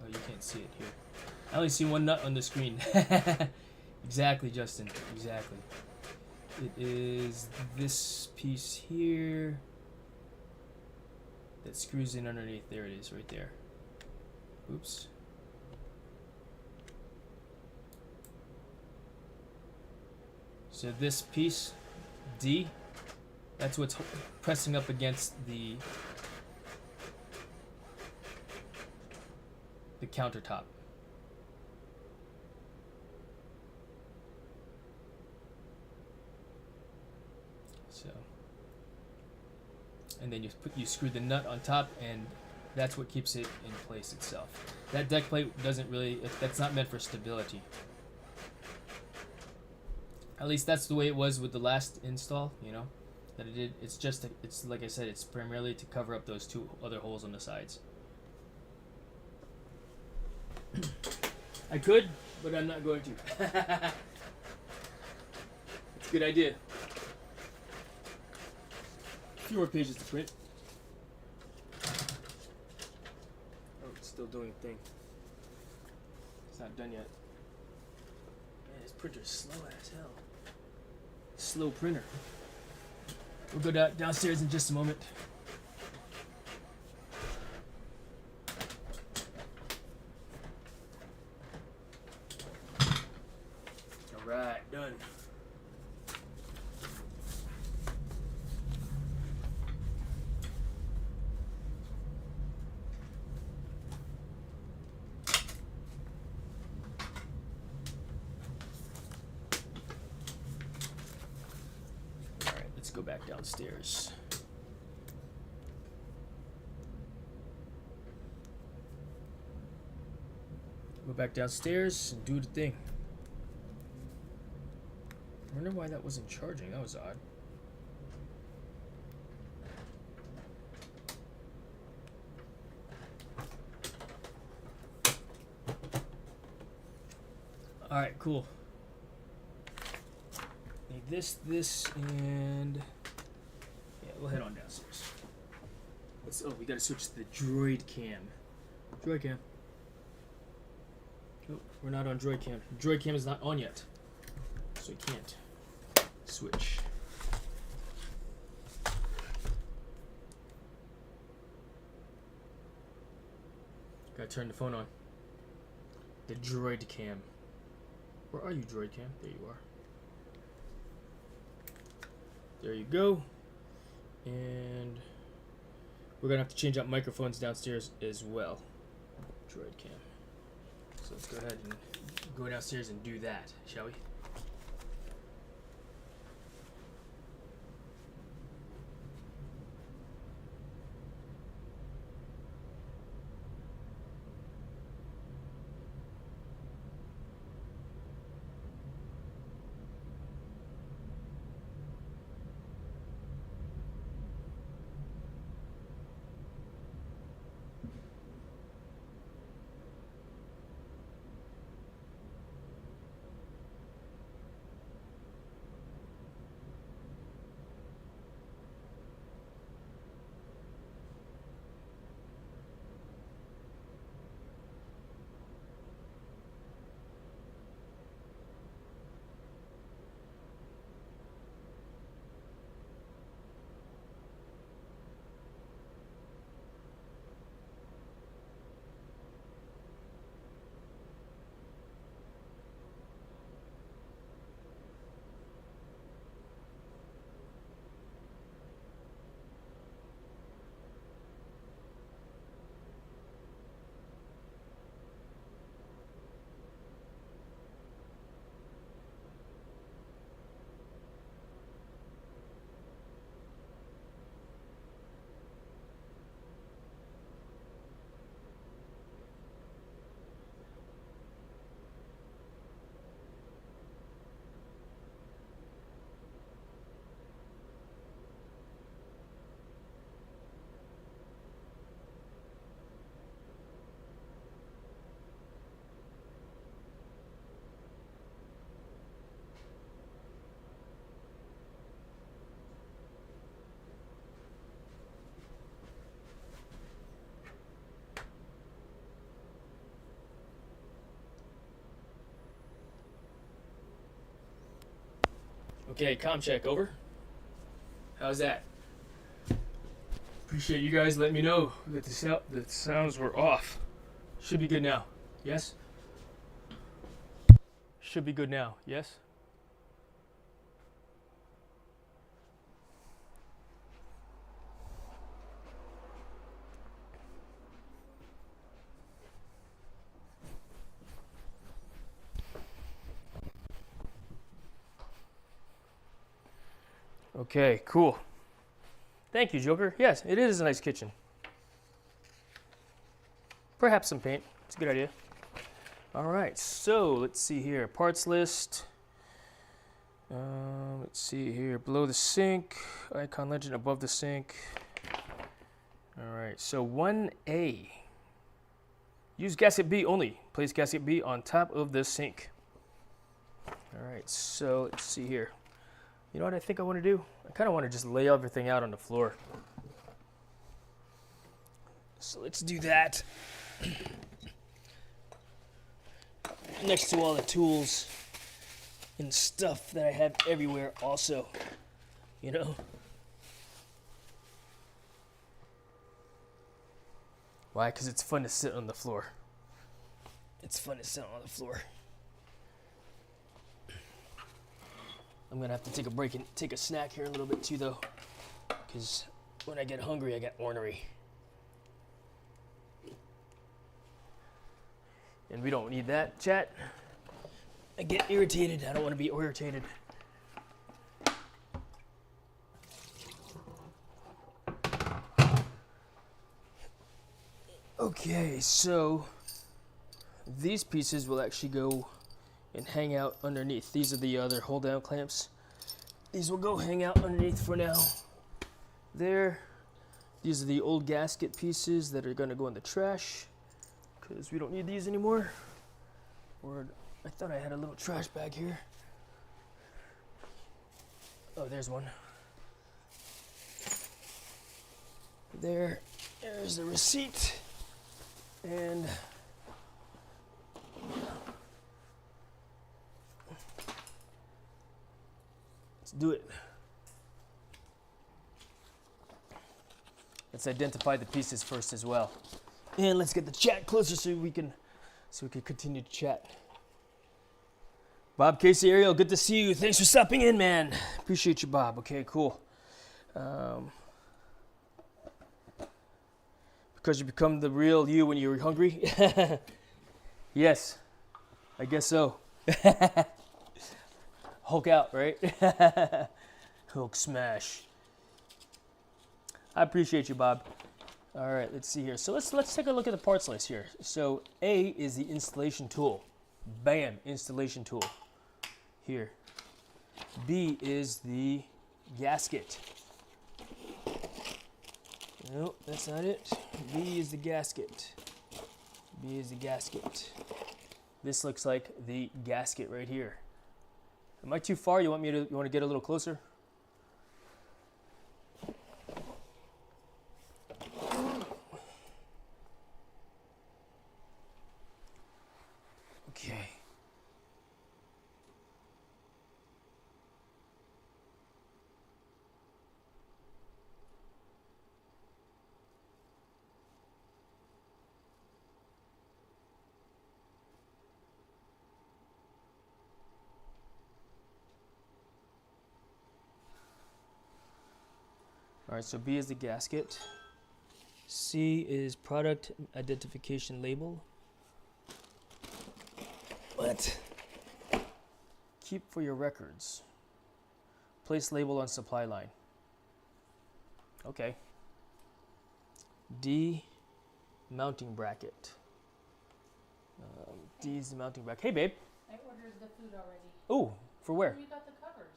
Oh, you can't see it here. I only see one nut on the screen. Exactly, Justin. Exactly. It is this piece here that screws in underneath. There it is, right there. Oops. So this piece, D, that's what's pressing up against the countertop. So, and then you screw the nut on top, and that's what keeps it in place itself. That deck plate doesn't really, that's not meant for stability. At least that's the way it was with the last install, you know, that it did. It's just, it's like I said, it's primarily to cover up those 2 other holes on the sides. I could, but I'm not going to. It's a good idea. A few more pages to print. Oh, it's still doing a thing. It's not done yet. Man, this printer's slow as hell. Slow printer. We'll go downstairs in just a moment. Alright, done. Let's go back downstairs. Go back downstairs and do the thing. I wonder why that wasn't charging. That was odd. Alright, cool. Need this, and yeah, we'll head on downstairs. We gotta switch to the Droid Cam. Droid Cam. Oh, we're not on Droid Cam. Droid Cam is not on yet, so we can't switch. Gotta turn the phone on. The Droid Cam. Where are you, Droid Cam? There you are. There you go. And we're gonna have to change out microphones downstairs as well. Droid Cam. So let's go ahead and go downstairs and do that, shall we? Okay, comm check, over. How's that? Appreciate you guys letting me know that the sounds were off. Should be good now. Yes? Should be good now. Yes? Okay, cool. Thank you, Joker. Yes, it is a nice kitchen. Perhaps some paint. It's a good idea. All right, so let's see here. Parts list. Let's see here. Below the sink. Icon legend above the sink. All right, so 1A. Use gasket B only. Place gasket B on top of the sink. All right, so let's see here. You know what I think I want to do? I kind of want to just lay everything out on the floor. So let's do that. Next to all the tools and stuff that I have everywhere also, you know? Why? Because it's fun to sit on the floor. It's fun to sit on the floor. I'm going to have to take a break and take a snack here a little bit too, though. Because when I get hungry, I get ornery. And we don't need that, chat. I get irritated. I don't want to be irritated. Okay, so these pieces will actually go and hang out underneath. These are the other hold down clamps. These will go hang out underneath for now. There. These are the old gasket pieces that are going to go in the trash because we don't need these anymore. Or I thought I had a little trash bag here. Oh, there's one. There. There's the receipt. And let's do it. Let's identify the pieces first as well. And let's get the chat closer so we can continue to chat. Bob, Casey, Ariel, good to see you. Thanks for stopping in, man. Appreciate you, Bob. Okay, cool. Because you become the real you when you're hungry? Yes, I guess so. Hulk out, right? Hulk smash. I appreciate you, Bob. All right, let's see here. So let's take a look at the parts list here. So A is the installation tool. Bam, installation tool. Here. B is the gasket. No, that's not it. B is the gasket. B is the gasket. This looks like the gasket right here. Am I too far? You want to get a little closer? Okay. All right, so B is the gasket. C is product identification label. What? Keep for your records. Place label on supply line. Okay. D, mounting bracket. D is the mounting bracket. Hey, babe. I ordered the food already. Oh, for where? You got the covers.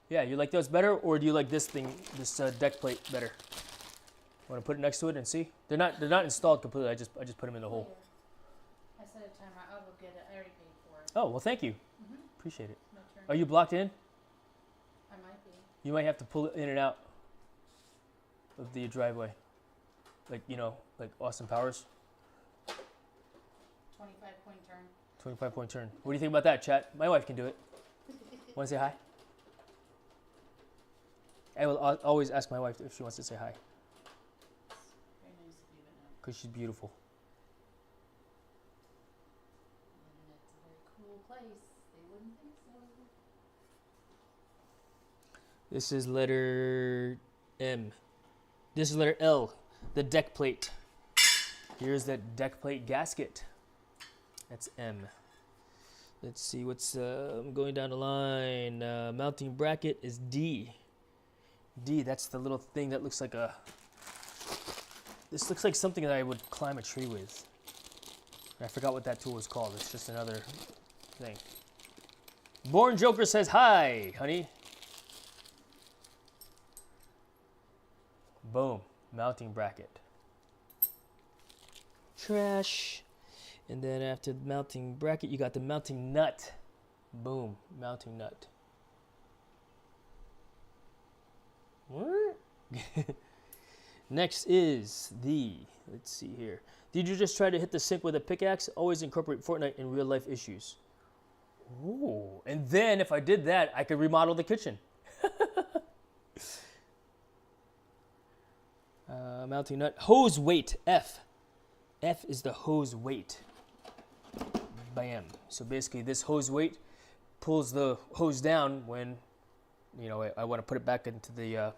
Yeah, you like those better, or do you like this thing, this deck plate better? Want to put it next to it and see? They're not installed completely. I just put them in the hole. Later. I set a timer. I'll go get it. I already paid for it. Oh well, thank you. Mhm. Appreciate it. My turn. Are you blocked in? I might be. You might have to pull it in and out of the driveway, like like Austin Powers. 25-point turn. 25-point turn. What do you think about that, chat? My wife can do it. Want to say hi? I will always ask my wife if she wants to say hi, Very nice of you, but no. because she's beautiful. And it's a very cool place. They wouldn't think so. This is letter M. This is letter L, the deck plate. Here's that deck plate gasket. That's M. Let's see what's I'm going down the line. Mounting bracket is D. D, that's the little thing that looks like a... This looks like something that I would climb a tree with. I forgot what that tool was called. It's just another thing. Born Joker says hi, honey. Boom, mounting bracket. Trash. And then after the mounting bracket, you got the mounting nut. Boom, mounting nut. What? Next is the, let's see here. Did you just try to hit the sink with a pickaxe? Always incorporate Fortnite in real life issues. Ooh, and then if I did that, I could remodel the kitchen. Mounting nut. Hose weight, F. F is the hose weight. Bam. So basically this hose weight pulls the hose down when, I want to put it back into the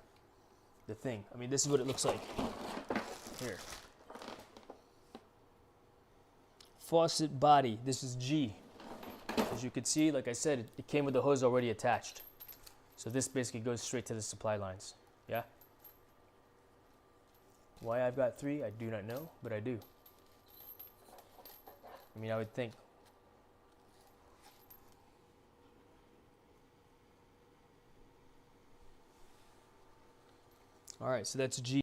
thing. I mean, this is what it looks like. Here. Faucet body. This is G. As you can see, like I said, it came with the hose already attached. So this basically goes straight to the supply lines. Yeah? Why I've got 3, I do not know, but I do. I mean, I would think. All right, so that's G.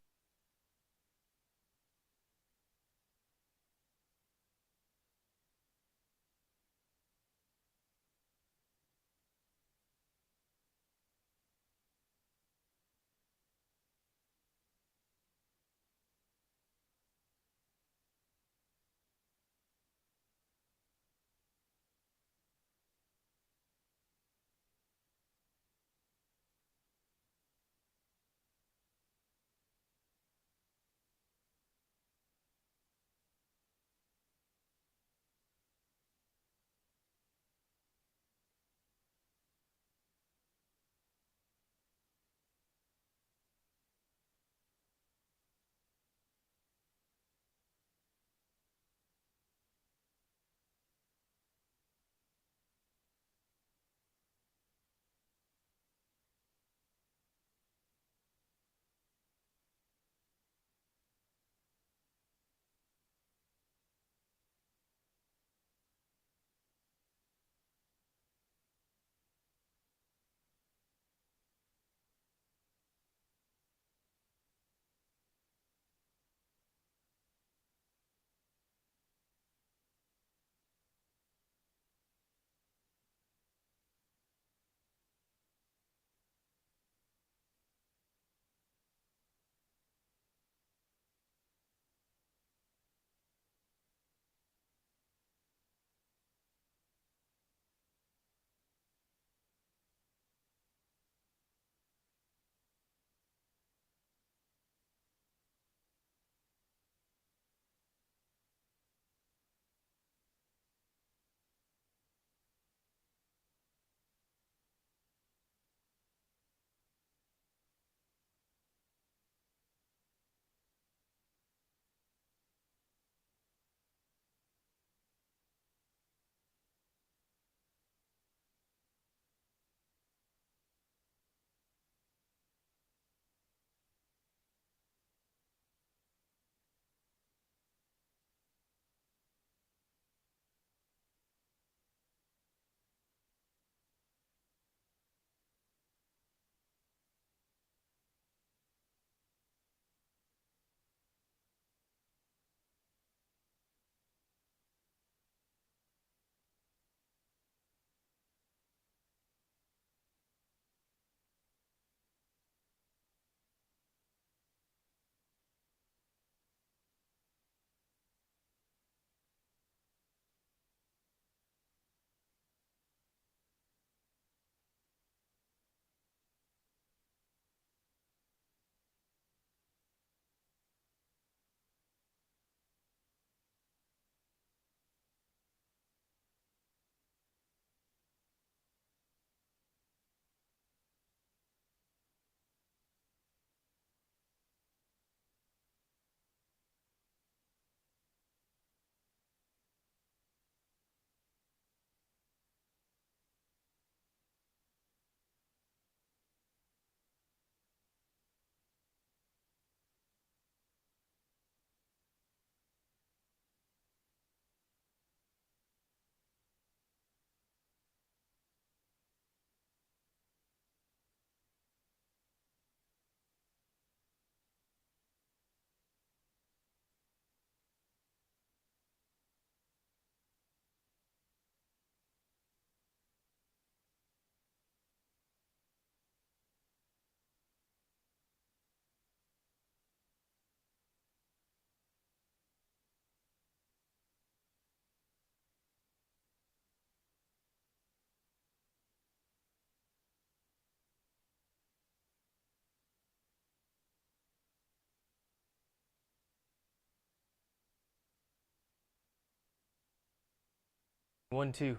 1, 2.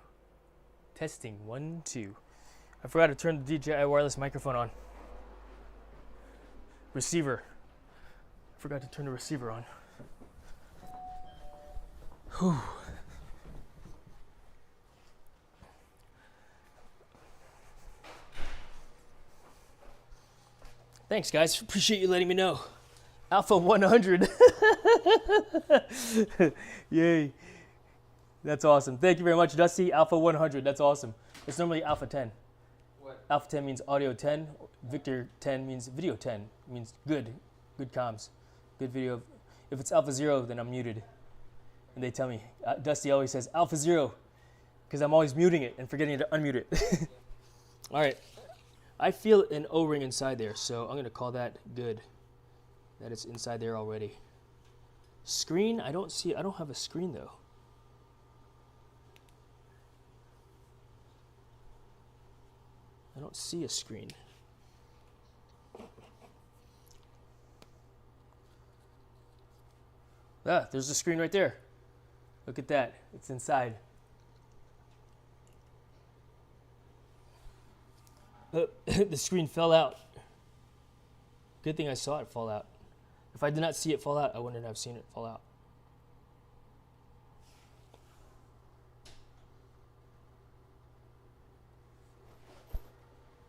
Testing 1, 2. I forgot to turn the DJI wireless microphone on. Receiver. I forgot to turn the receiver on. Whew. Thanks, guys. Appreciate you letting me know. Alpha 100. Yay. That's awesome. Thank you very much, Dusty. Alpha 100. That's awesome. It's normally Alpha 10. What? Alpha 10 means audio 10. Victor 10 means video 10. It means good. Good comms. Good video. If it's Alpha 0, then I'm muted. And they tell me. Dusty always says Alpha 0 because I'm always muting it and forgetting to unmute it. All right. I feel an O-ring inside there, so I'm going to call that good. That it's inside there already. Screen? I don't see. I don't have a screen, though. I don't see a screen. Ah, there's the screen right there. Look at that. It's inside. The screen fell out. Good thing I saw it fall out. If I did not see it fall out, I wouldn't have seen it fall out.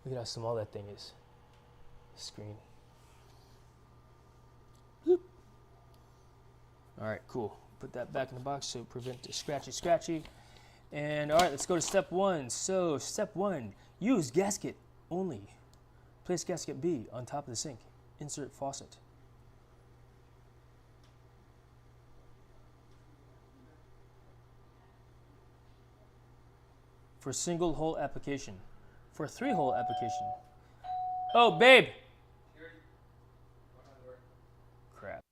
Look at how small that thing is. Screen. Bloop. All right, cool. Put that back in the box so prevent the scratchy. And all right, let's go to step 1. So step 1, use gasket only. Place gasket B on top of the sink. Insert faucet. For single hole application. For 3-hole application. Oh, babe! Crap.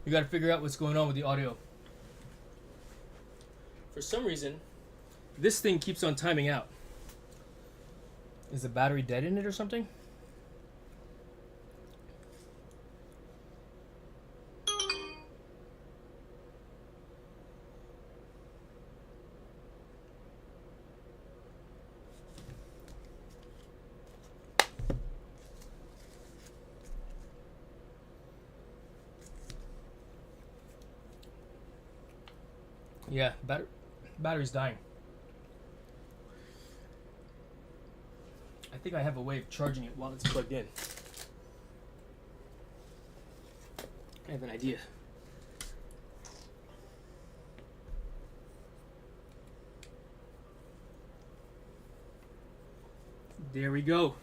You got to figure out what's going on with the audio. For some reason, this thing keeps on timing out. Is the battery dead in it or something? Yeah, battery's dying. I think I have a way of charging it while it's plugged in. I have an idea. There we go.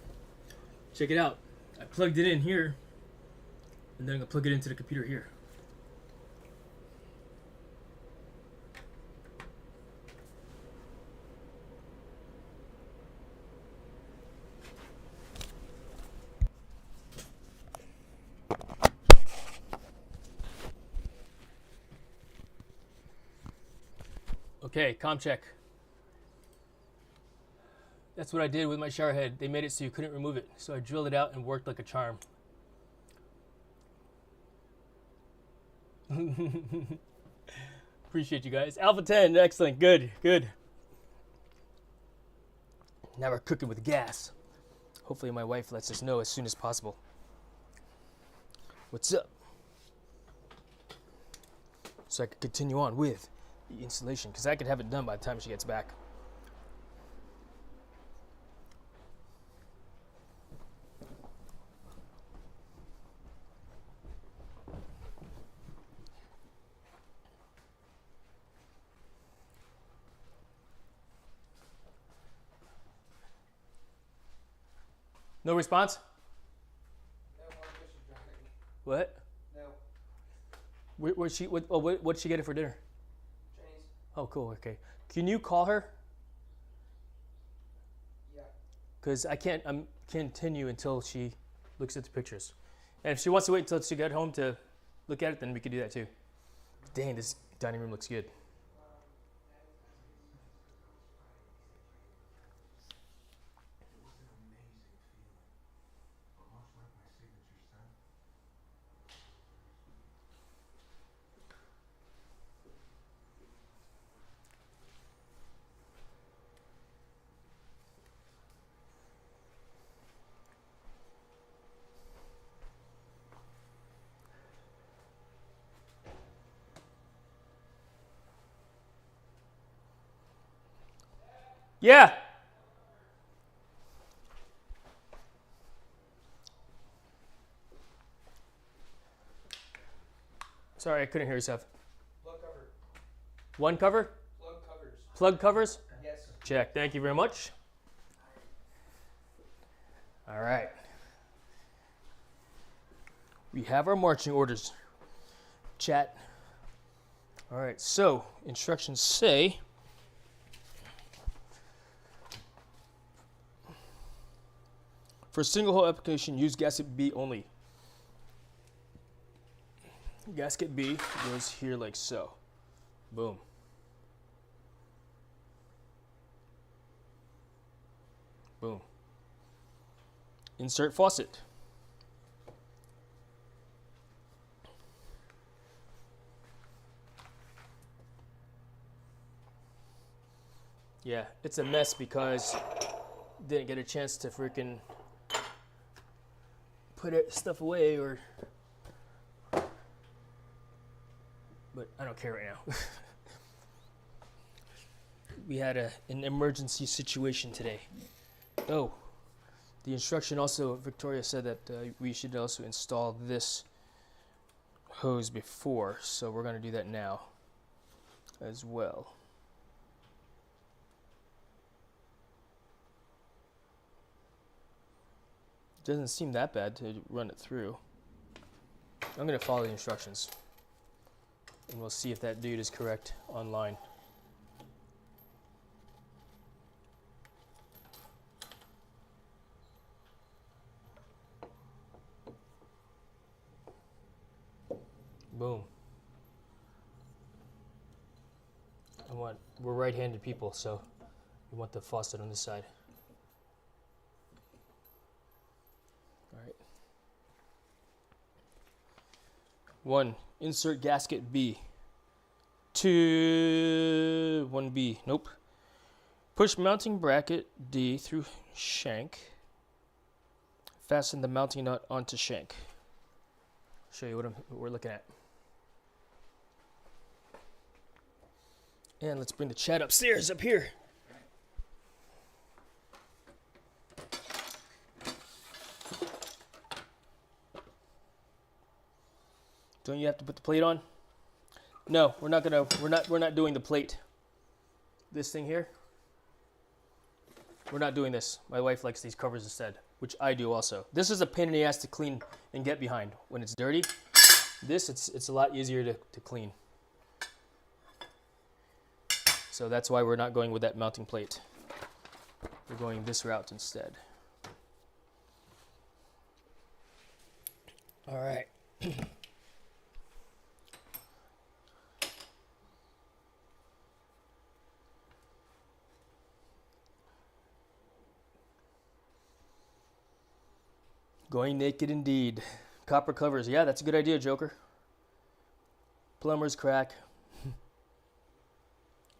Check it out. I plugged it in here, and then I'm gonna plug it into the computer here. Okay, comm check. That's what I did with my shower head. They made it so you couldn't remove it. So I drilled it out and worked like a charm. Appreciate you guys. Alpha 10, excellent, good, good. Now we're cooking with gas. Hopefully my wife lets us know as soon as possible. What's up? So I can continue on with the installation, because I could have it done by the time she gets back. No response? What? No. What'd she get it for dinner? Chinese. Oh, cool. Okay. Can you call her? Yeah. Because I can't continue until she looks at the pictures. And if she wants to wait until she got home to look at it, then we could do that too. Dang, this dining room looks good. Yeah. Sorry, I couldn't hear yourself. Plug cover. One cover? Plug covers. Plug covers? Yes. Check. Thank you very much. All right. We have our marching orders. Chat. All right, so instructions say for single hole application, use gasket B only. Gasket B goes here like so. Boom. Boom. Insert faucet. Yeah, it's a mess because didn't get a chance to freaking put stuff away, or but I don't care right now. We had an emergency situation today. Oh, the instruction also, Victoria said that we should also install this hose before, so we're going to do that now as well. Doesn't seem that bad to run it through. I'm going to follow the instructions, and we'll see if that dude is correct online. Boom. We're right-handed people, so we want the faucet on this side. All right. 1. Insert gasket B. 2. 1B. Nope. Push mounting bracket D through shank. Fasten the mounting nut onto shank. Show you what we're looking at. And let's bring the chat upstairs, up here. Don't you have to put the plate on? No, we're not doing the plate. This thing here. We're not doing this. My wife likes these covers instead, which I do also. This is a pain in the ass to clean and get behind when it's dirty. This, it's a lot easier to clean. So that's why we're not going with that mounting plate. We're going this route instead. All right. Going naked indeed. Copper covers. Yeah, that's a good idea, Joker. Plumber's crack.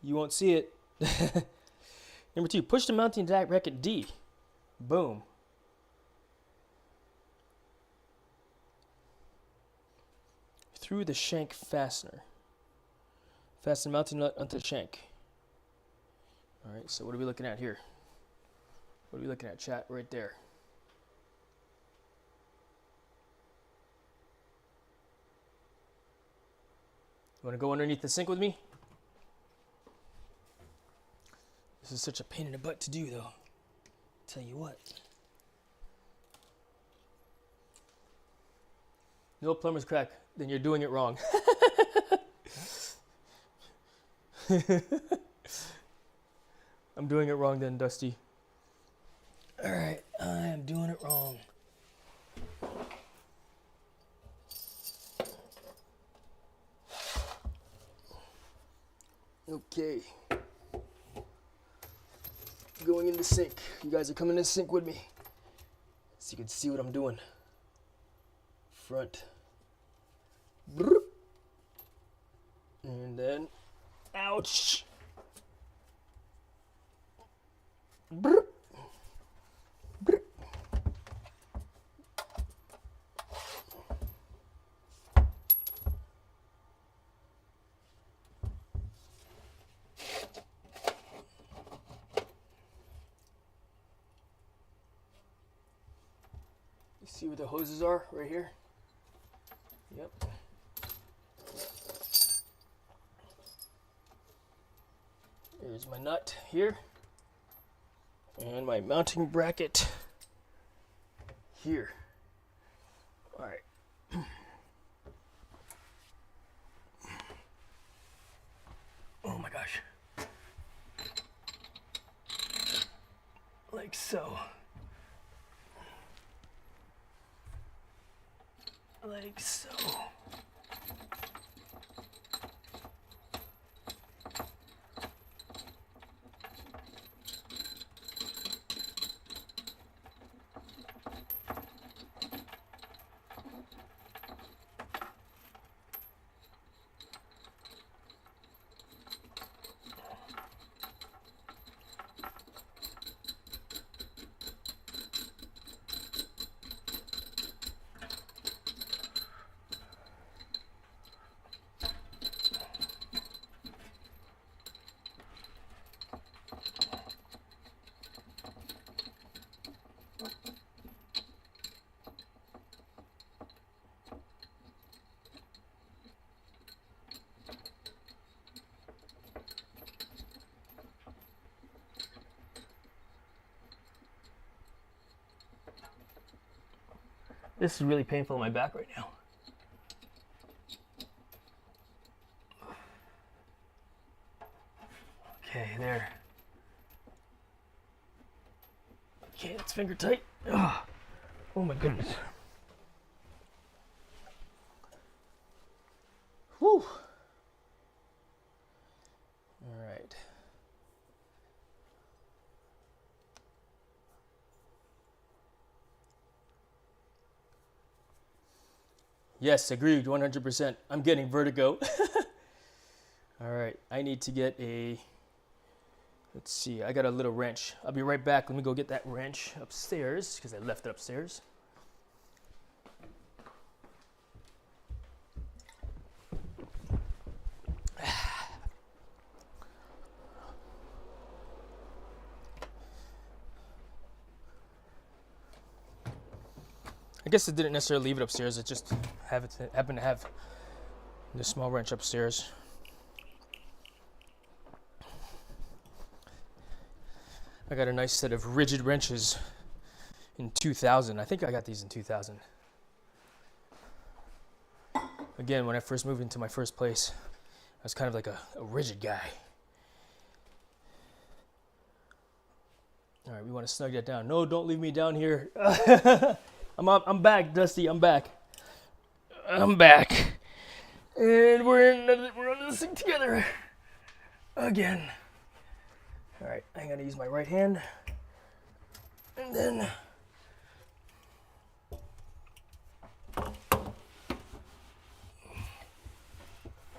You won't see it. Number 2, push the mounting bracket D. Boom. Through the shank fastener. Fasten mounting nut onto the shank. All right, so what are we looking at here? What are we looking at, chat? Right there. You want to go underneath the sink with me? This is such a pain in the butt to do, though. Tell you what. No plumber's crack. Then you're doing it wrong. I'm doing it wrong then, Dusty. All right, I am doing it wrong. Okay. Going in the sink. You guys are coming in the sink with me. So you can see what I'm doing. Front. Brrr. And then, ouch. Brrr. Brrr. You see where the hoses are? Right here? Yep. There's my nut here. And my mounting bracket here. All right. Oh my gosh. Like so. Like so. This is really painful in my back right now. Okay, there. Okay, that's finger tight. Ugh. Oh my goodness. Whew. All right. Yes, agreed, 100%. I'm getting vertigo. All right, I need to get a, let's see, I got a little wrench. I'll be right back. Let me go get that wrench upstairs because I left it upstairs. I guess it didn't necessarily leave it upstairs. It just happened to have the small wrench upstairs. I got a nice set of rigid wrenches in 2000. I think I got these in 2000. Again, when I first moved into my first place, I was kind of like a rigid guy. All right, we want to snug that down. No, don't leave me down here. I'm back, Dusty. I'm back. I'm back. And we're on this thing together again. All right, I'm gonna use my right hand, and then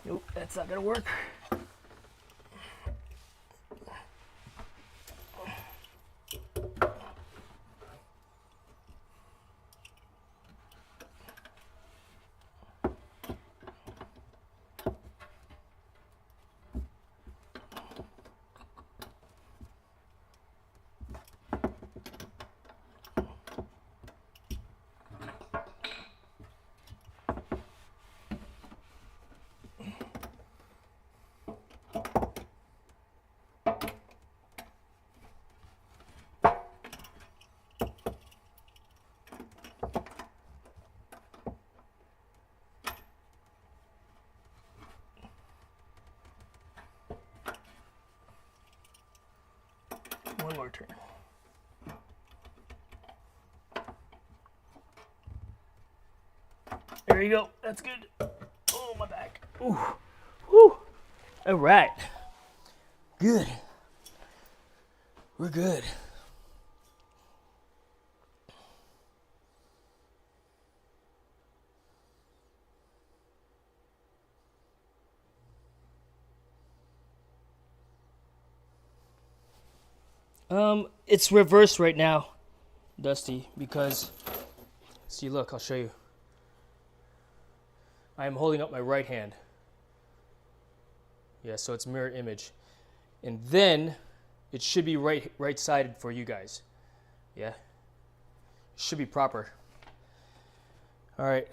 nope, that's not gonna work. One more turn. There you go. That's good. Oh, my back. Ooh. Whew. All right. Good. We're good. It's reversed right now, Dusty, because, see, look, I'll show you. I am holding up my right hand. Yeah, so it's mirror image. And then it should be right-sided for you guys. Yeah? It should be proper. All right.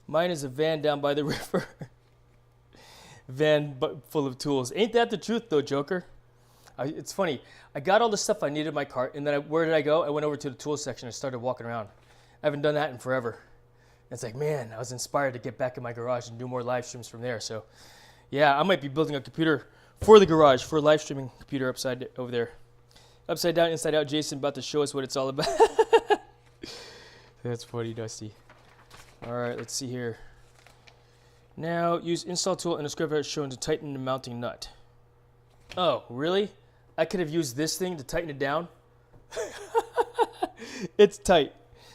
Mine is a van down by the river. Van full of tools. Ain't that the truth, though, Joker? It's funny. I got all the stuff I needed in my cart, and then where did I go? I went over to the tools section and started walking around. I haven't done that in forever. It's like, man, I was inspired to get back in my garage and do more live streams from there. So, yeah, I might be building a computer for the garage, for a live streaming computer over there. Upside down, inside out, Jason about to show us what it's all about. That's funny, Dusty. All right, let's see here. Now, use install tool and a screwdriver shown to tighten the mounting nut. Oh, really? I could have used this thing to tighten it down. It's tight.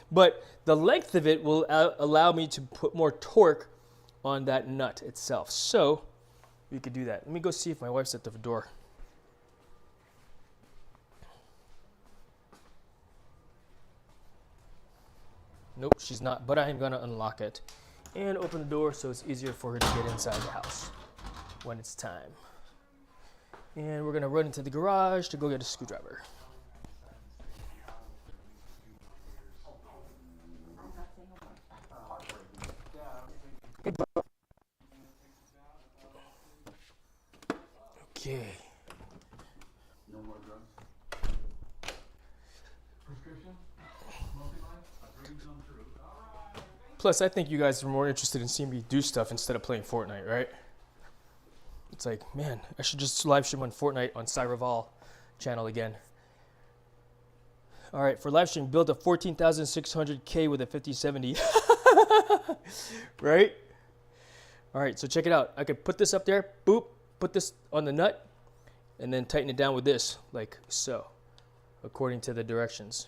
But the length of it will allow me to put more torque on that nut itself. So we could do that. Let me go see if my wife's at the door. Nope, she's not, but I am gonna unlock it and open the door so it's easier for her to get inside the house when it's time. And we're gonna run into the garage to go get a screwdriver. Okay. No more drugs? Prescription? Multi-line? A dream come true. All right. Plus, I think you guys are more interested in seeing me do stuff instead of playing Fortnite, right? It's like, man, I should just live stream on Fortnite on Cyraval channel again. All right, for live stream, build a 14,600K with a 5070. Right? All right, so check it out. I could put this up there, boop, put this on the nut, and then tighten it down with this, like so, according to the directions.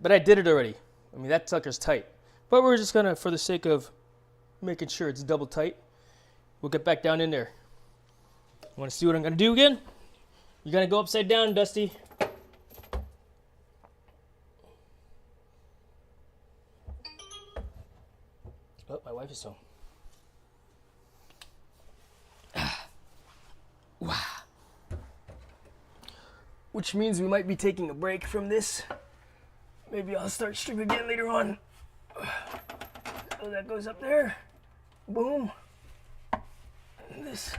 But I did it already. I mean, that sucker's tight. But we're just gonna, for the sake of making sure it's double tight, we'll get back down in there. You wanna see what I'm gonna do again? You're gonna go upside down, Dusty. Oh, my wife is home. Wow. Which means we might be taking a break from this Maybe I'll start stripping again later on. So that goes up there. Boom. And this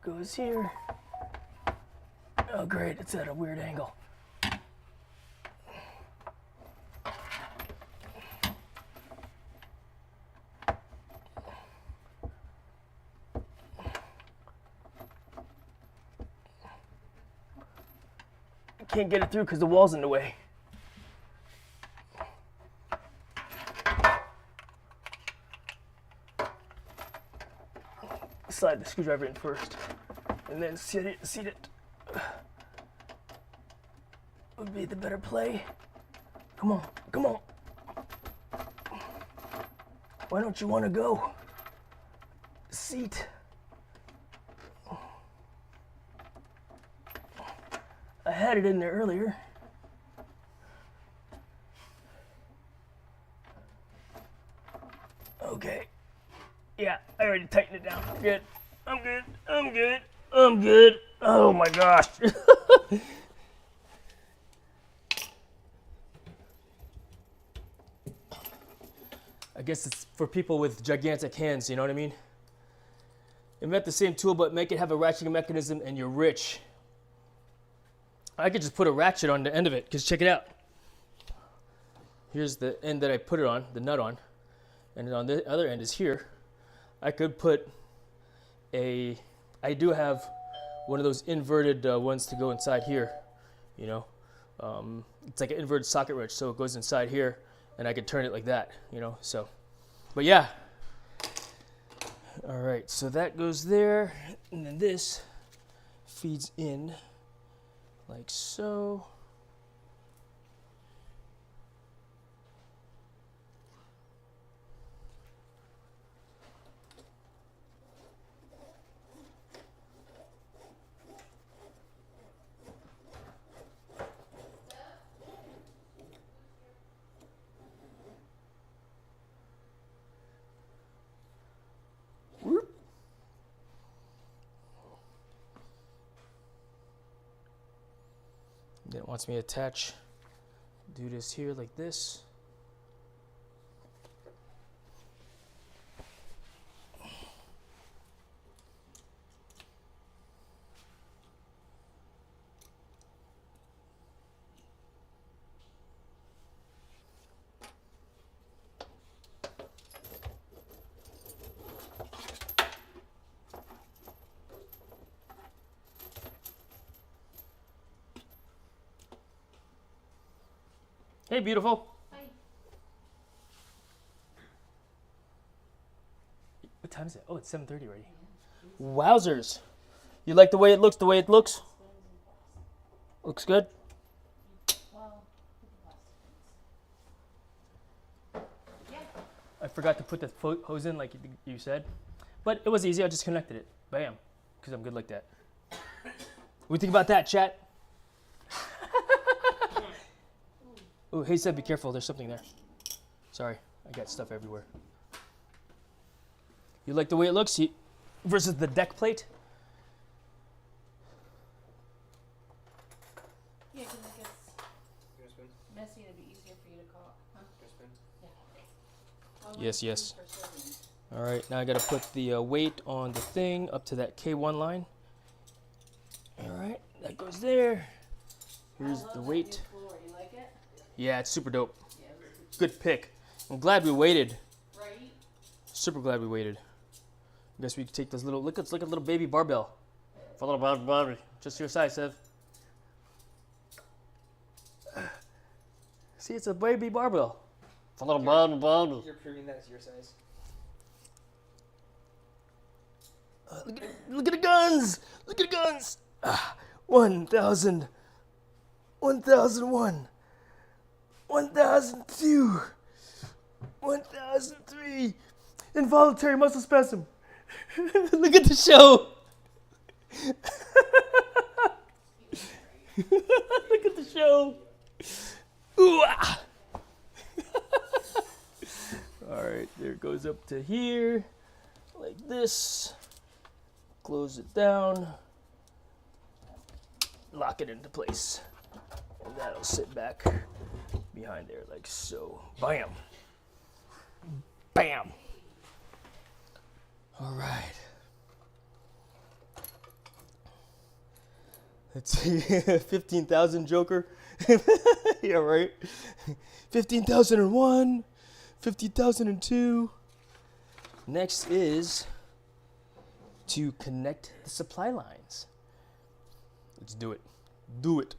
goes here. Oh great, it's at a weird angle. I can't get it through because the wall's in the way. Slide the screwdriver in first, and then seat it. Would be the better play. Come on, come on. Why don't you want to go? Seat. I had it in there earlier. Okay. Yeah, I already tightened it down. Good. I'm good. I'm good. I'm good. Oh my gosh. I guess it's for people with gigantic hands, you know what I mean? Invent the same tool, but make it have a ratcheting mechanism and you're rich. I could just put a ratchet on the end of it, because check it out. Here's the end that I put it on, the nut on. And on the other end is here. I could put I do have one of those inverted ones to go inside here, you know. It's like an inverted socket wrench, so it goes inside here, and I could turn it like that, you know, so. But yeah. All right, so that goes there, and then this feeds in like so. Then it wants me to do this here like this. Hey, beautiful. Hi. What time is it? Oh, it's 7:30 already. Wowzers. You like the way it looks? Looks good? Well, yeah. I forgot to put the hose in like you said. But it was easy. I just connected it. Bam. Because I'm good like that. What do you think about that, chat? Oh, hey, Seb, be careful. There's something there. Sorry, I got stuff everywhere. You like the way it looks versus the deck plate? Yeah, because it gets You gonna spin? messy and it'd be easier for you to caulk. Huh? Gonna spin? Yeah. Well, Yes, we're yes. for serving. All right, now I got to put the weight on the thing up to that K1 line. All right, that goes there. Here's I love the that weight. new floor. You like it? Yeah, it's super dope. Yeah, it was Good pick. I'm glad we waited. right. Super glad we waited. I guess we could take this little, look, it's like a little baby barbell. For a little Barbie. Just your size, Sev. See, it's a baby barbell. For a little Barbie. You're proving that it's your size. Look at the guns! Look at the guns! 1,000. 1,001. 1,002. 1,003. Involuntary muscle spasm. Look at the show. Look at the show. Ooh, ah. All right, there it goes up to here, like this. Close it down. Lock it into place. And that'll sit back behind there, like so. Bam. Bam. All right. Let's see. 15,000 Joker. Yeah, right. 15,001. 50,002. Next is to connect the supply lines. Let's do it. Do it.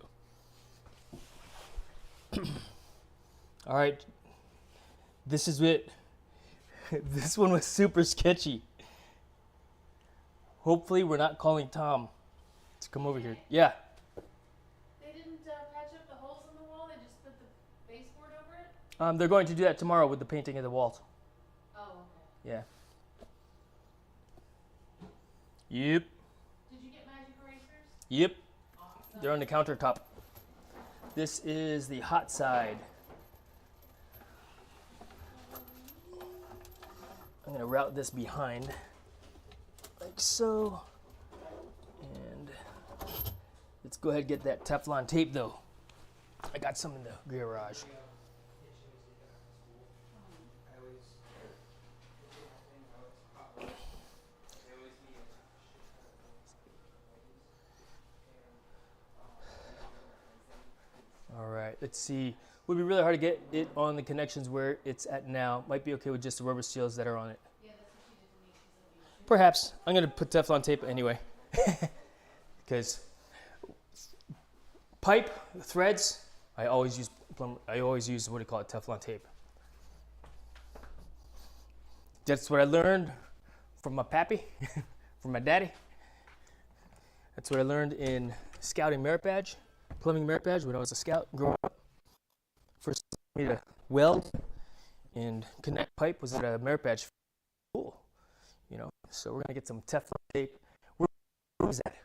All right. This is it. This one was super sketchy. Hopefully we're not calling Tom to come over here. Yeah. They didn't patch up the holes in the wall. They just put the baseboard over it. They're going to do that tomorrow with the painting of the walls. Oh, okay. Yeah. Yep. Did you get magic erasers? Yep. Awesome. They're on the countertop. This is the hot side. I'm going to route this behind, like so. And let's go ahead and get that Teflon tape, though. I got some in the garage. All right, let's see. Would be really hard to get it on the connections where it's at now. Might be okay with just the rubber seals that are on it. Yeah, that's what she did to me. She said you Perhaps. I'm going to put Teflon tape anyway. Because pipe, threads, I always use what do you call it, Teflon tape. That's what I learned from my pappy, from my daddy. That's what I learned in scouting merit badge, plumbing merit badge when I was a scout growing up. First me to weld and connect pipe was at a merit badge school, you know. So we're gonna get some Teflon tape. Where is that?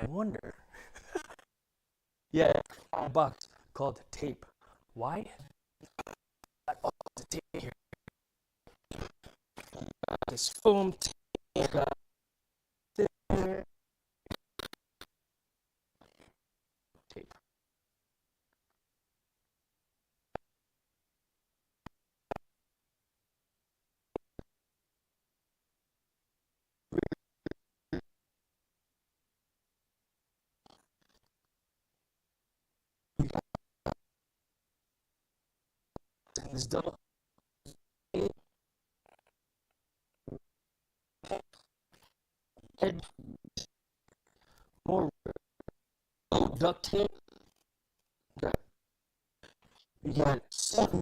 I wonder. Yeah, a box called tape. Why? Got all the tape here. This foam tape. Tape. This double. More duct tape. You got 7.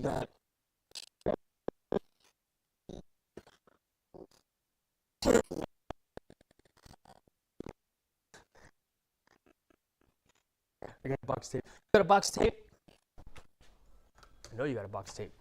Got I got a box tape. Got a box tape? I know you got a box tape.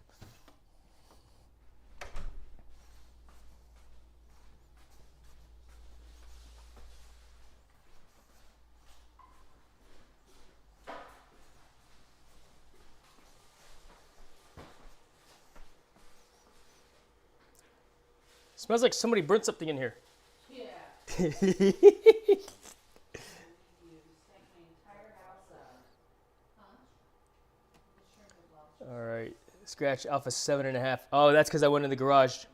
Smells like somebody burnt something in here. Yeah. You stank my entire house up. Huh? The shrimp was all All right, scratch alpha 7.5. Oh, that's because I went in the garage,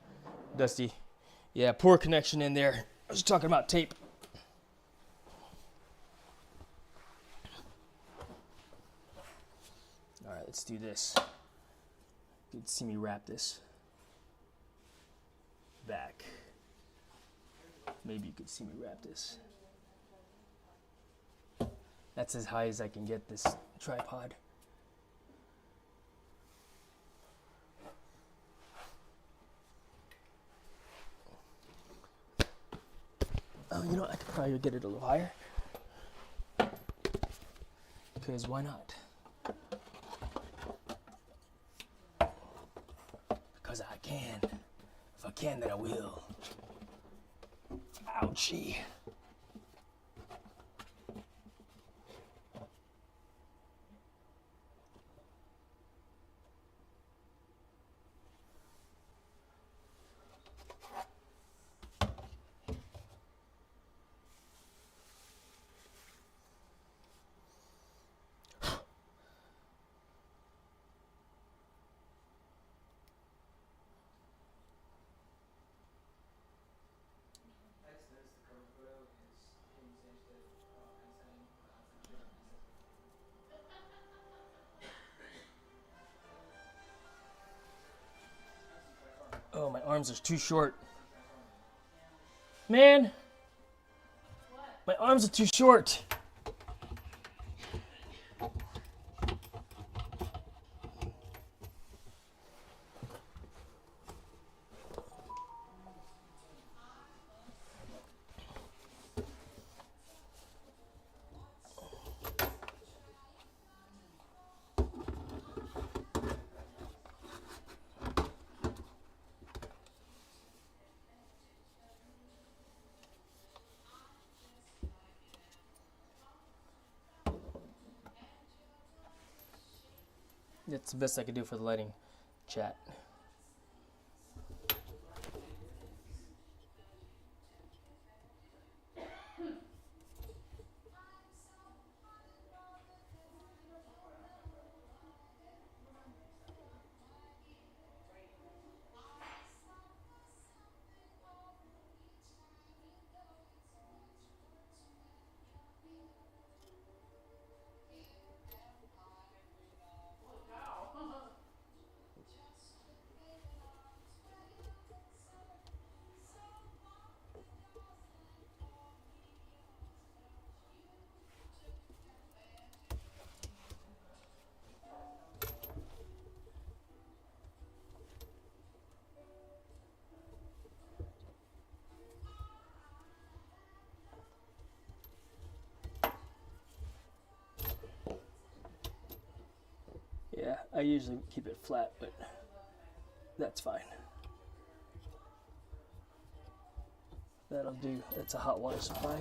Dusty. Yeah, poor connection in there. I was talking about tape. All right, let's do this. You can see me wrap this back. Maybe you could see me wrap this. That's as high as I can get this tripod. Oh, you know, I could probably get it a little higher. Because why not? Because I can. If I can, then I will. Ouchie. Oh, my arms are too short. Man, my arms are too short. That's the best I could do for the lighting, chat. Yeah, I usually keep it flat, but that's fine. That'll do. It's a hot water supply.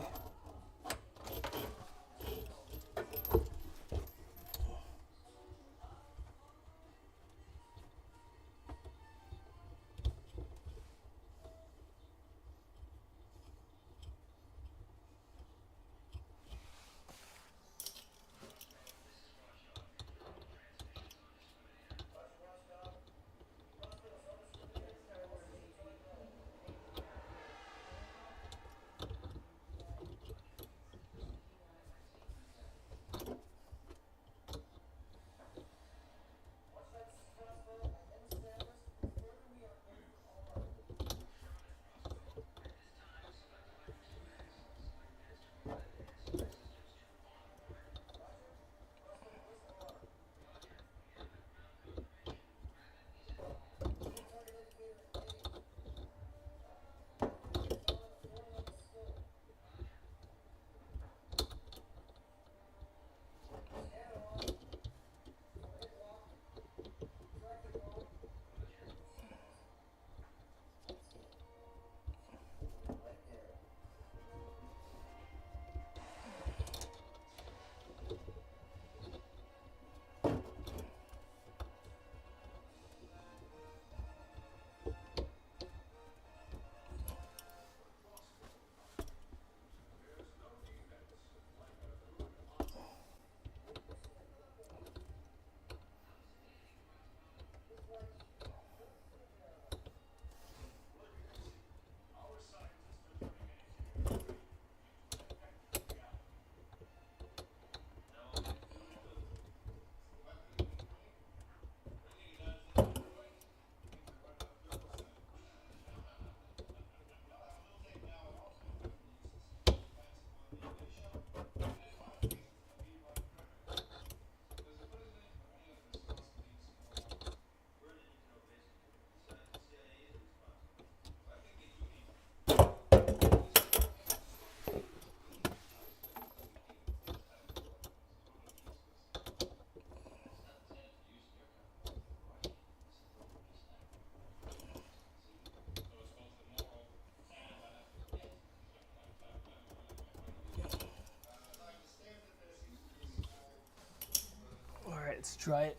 try it.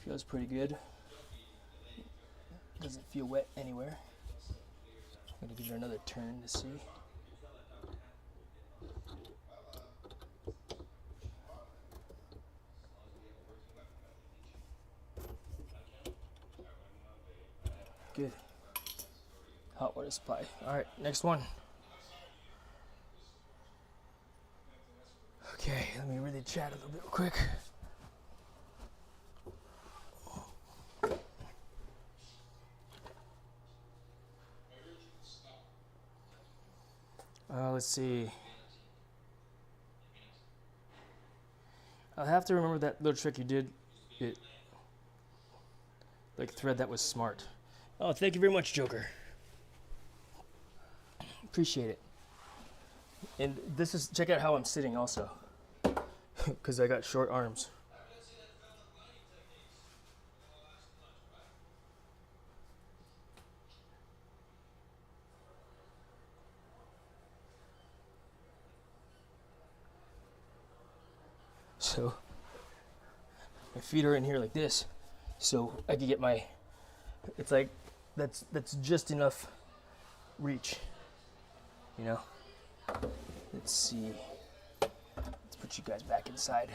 Feels pretty good. Doesn't feel wet anywhere. I'm gonna give it another turn to see. Good. Hot water supply. All right, next one. Okay, let me really chat a little bit real quick. Let's see. I'll have to remember that little trick you did. It like thread that was smart. Oh, thank you very much, Joker. Appreciate it. And this is, check out how I'm sitting also, because I got short arms. So my feet are in here like this, so I can get my, it's like that's just enough reach, you know. Let's see, let's put you guys back inside.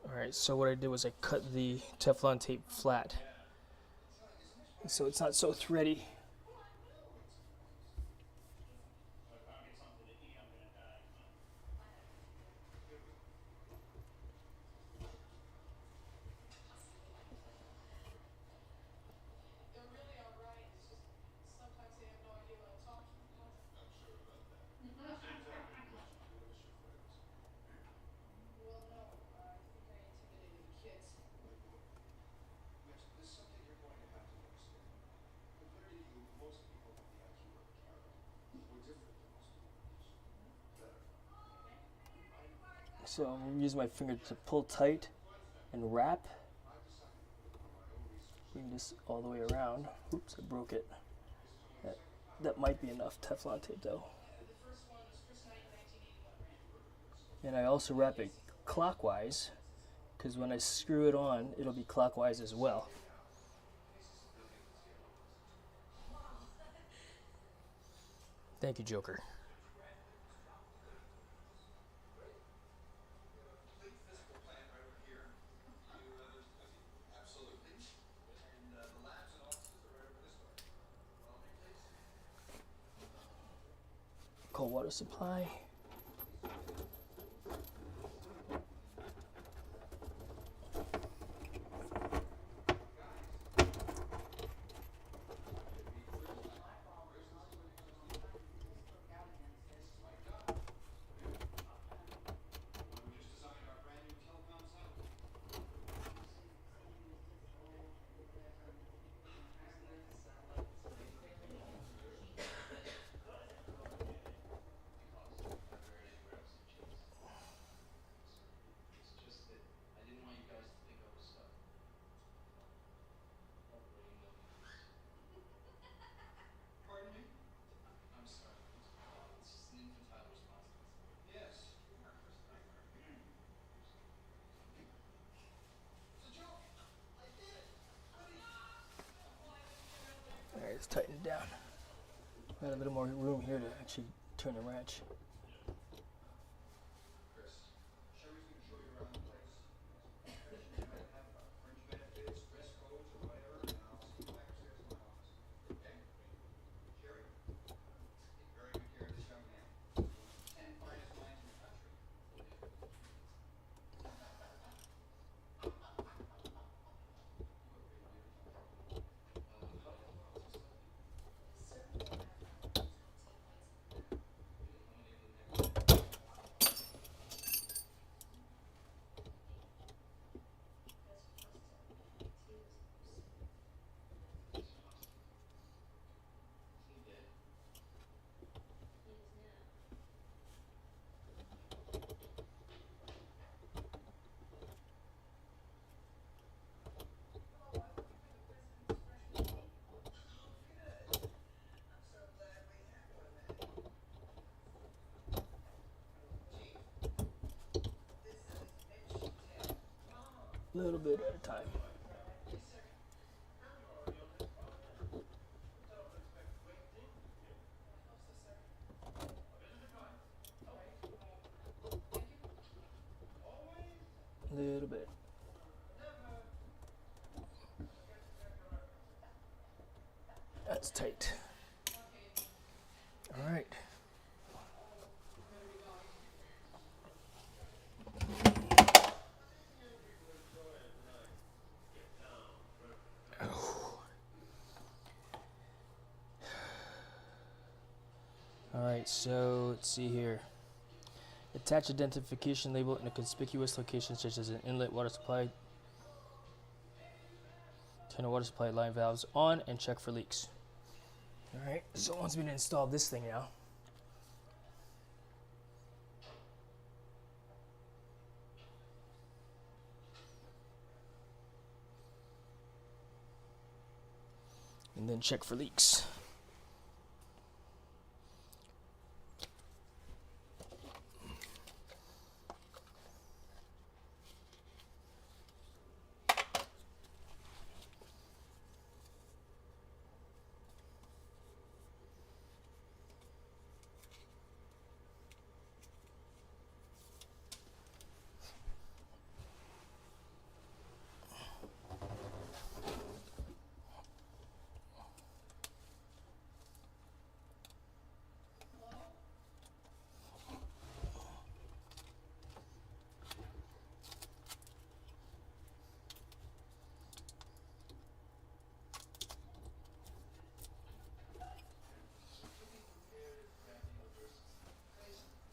Alright, so what I did was I cut the Teflon tape flat, so it's not so thready. So I'm going to use my finger to pull tight and wrap. Bring this all the way around. Oops, I broke it. That might be enough Teflon tape though. And I also wrap it clockwise, because when I screw it on, it'll be clockwise as well. Thank you, Joker. Cold water supply. let's tighten it down. Got a little more room here to actually turn the wrench. A little bit at a time. A little bit. That's tight. All right. Alright, so let's see here. Attach identification label in a conspicuous location such as an inlet water supply. Turn the water supply line valves on and check for leaks. Alright, so once we install this thing now. And then check for leaks.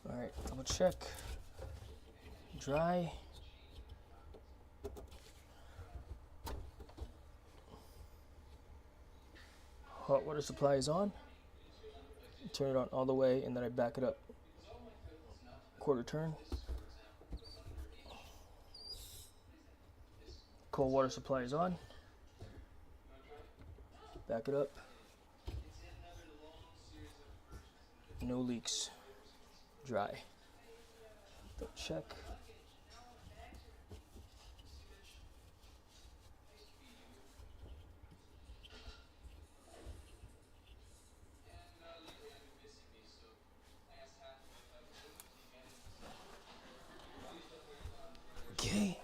Alright, double check. Dry. Hot water supply is on. Turn it on all the way and then I back it up. Quarter turn. Cold water supply is on. Back it up. No leaks. Dry. Double check. Okay,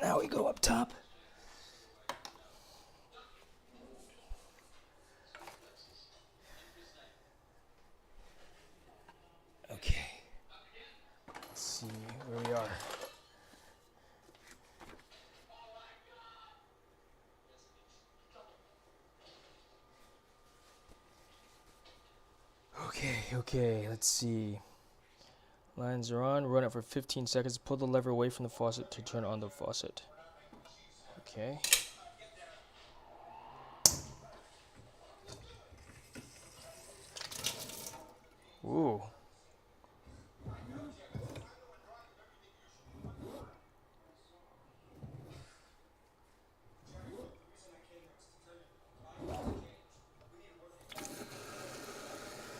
now we go up top. Okay, let's see where we are. Okay, let's see. Lines are on, run it for 15 seconds, pull the lever away from the faucet to turn on the faucet. Okay. Ooh.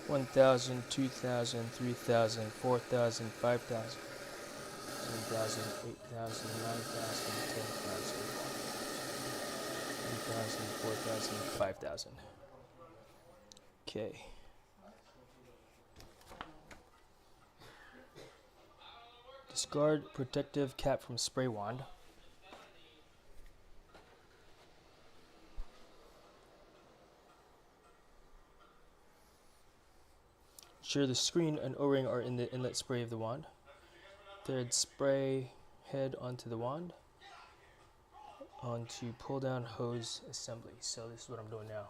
$1,000, $2,000, $3,000, $4,000, $5,000, $7,000, $8,000, $9,000, $10,000, $11,000, $4,000, $5,000. Okay. Discard protective cap from spray wand. Ensure the screen and O-ring are in the inlet spray of the wand. Thread spray head onto the wand. Onto pull down hose assembly. So this is what I'm doing now.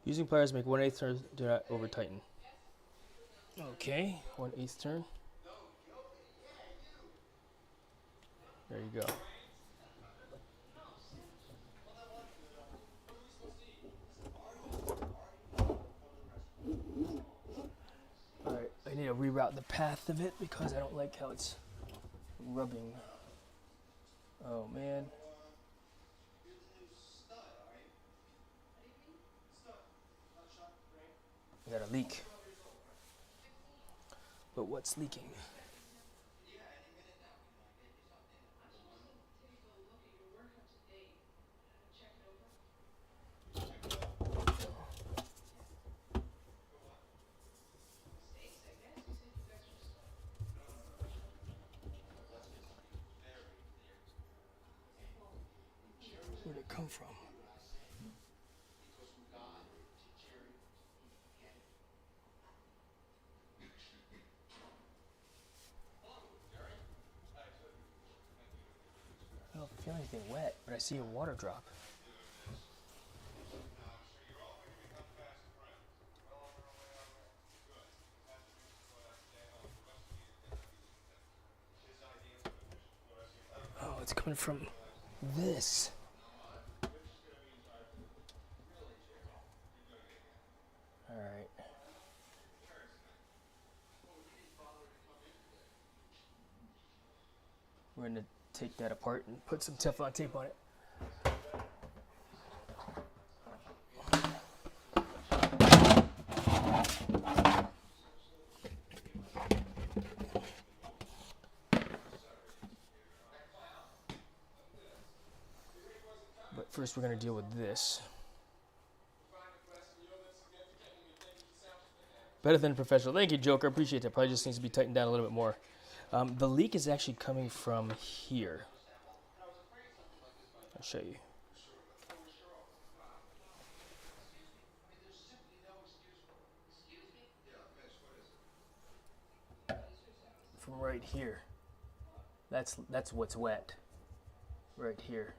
Using pliers, make 1/8 turn, do not over tighten. Okay, 1/8 turn. There you go. Alright, I need to reroute the path of it because I don't like how it's rubbing. Oh man. I got a leak. But what's leaking? Where'd it come from? I don't feel anything wet, but I see a water drop. Oh, it's coming from this. Alright. We're going to take that apart and put some Teflon tape on it. But first we're going to deal with this. Better than professional. Thank you, Joker. Appreciate that. Probably just needs to be tightened down a little bit more. The leak is actually coming from here. I'll show you. From right here. That's what's wet. Right here.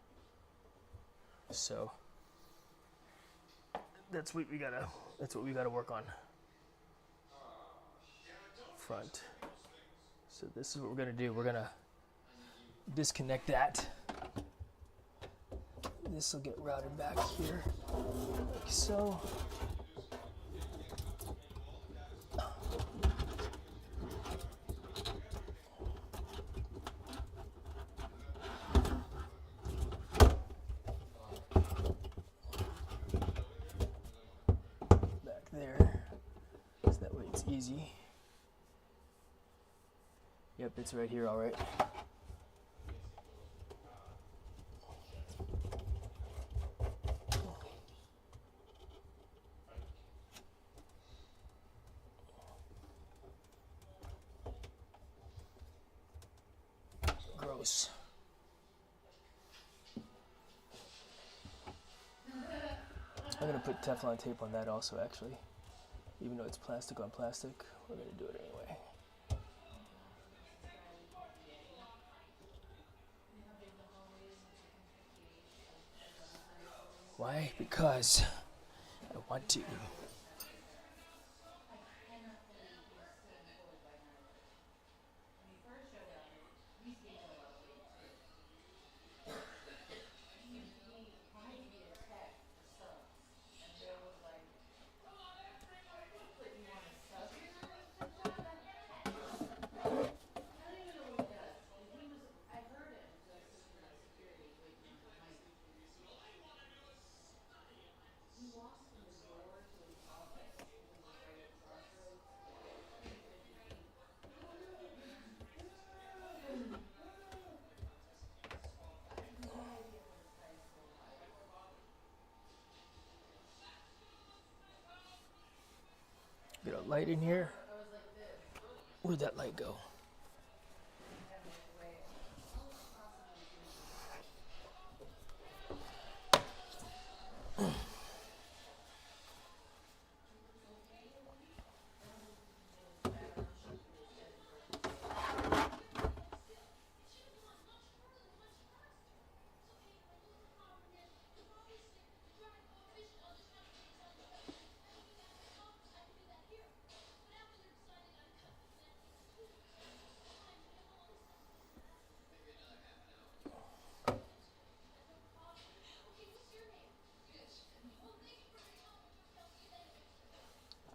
So that's what we gotta work on. Front. So this is what we're gonna do. We're gonna disconnect that. This will get routed back here, like so. Back there, so that way it's easy. Yep, it's right here, all right. Gross. I'm gonna put Teflon tape on that also, actually. Even though it's plastic on plastic, we're gonna do it anyway. Why? Because I want to. a light in here. Where'd that light go?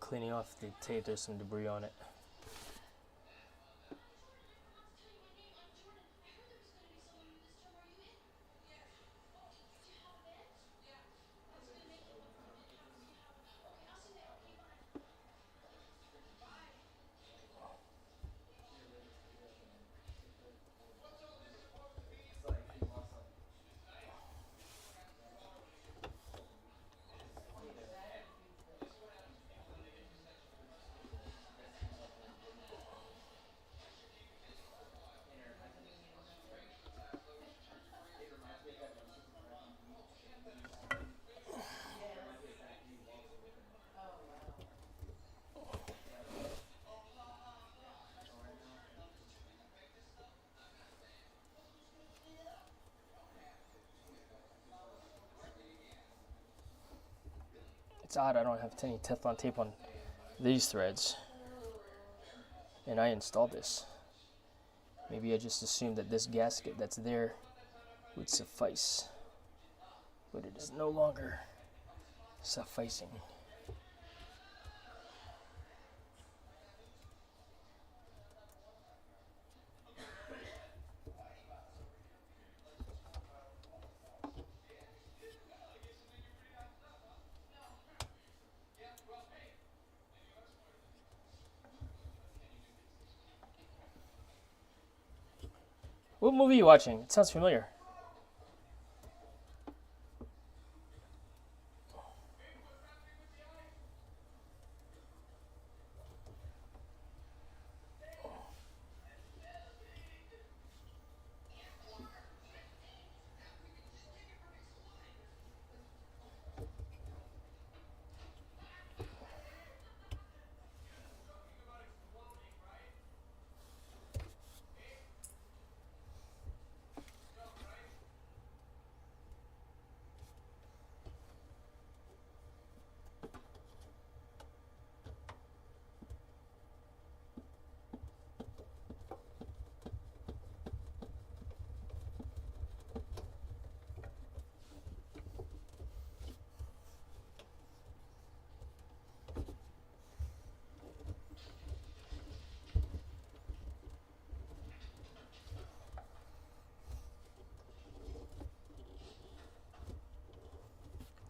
Cleaning off the tape, there's some debris on it. It's odd I don't have any Teflon tape on these threads. And I installed this. Maybe I just assumed that this gasket that's there would suffice. But it is no longer sufficing. What movie are you watching? It sounds familiar.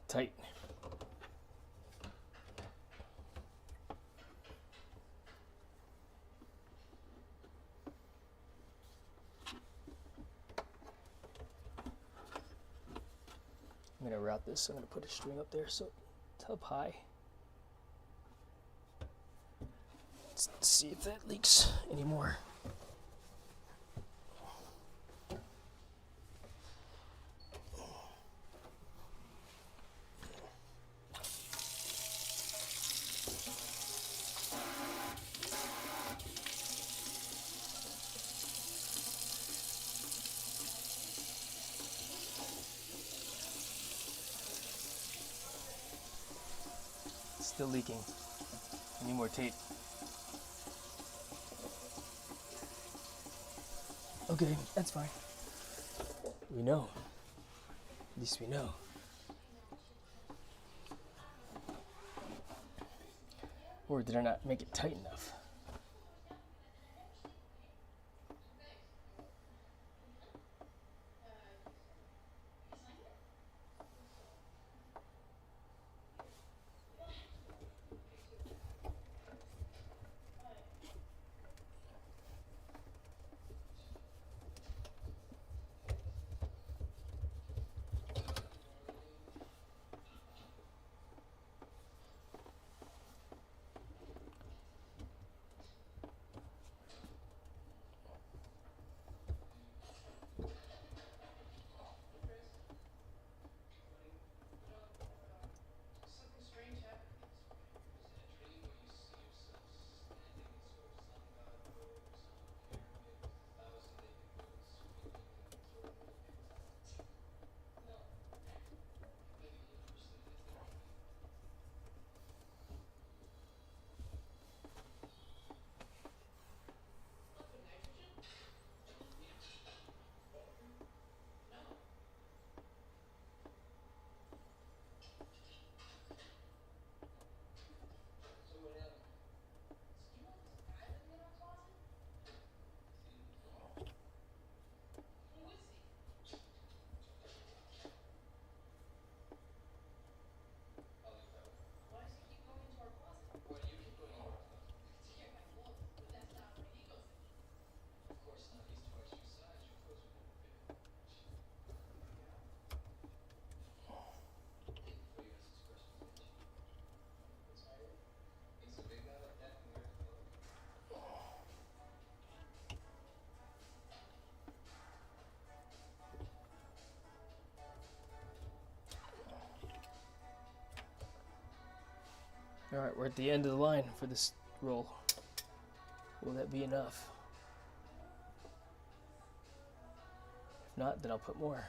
Tight. I'm going to route this. I'm going to put a string up there so it's up high. Let's see if that leaks anymore. Still leaking. I need more tape. Okay, that's fine. We know. At least we know. Or did I not make it tight enough? Alright, we're at the end of the line for this roll. Will that be enough? If not, then I'll put more.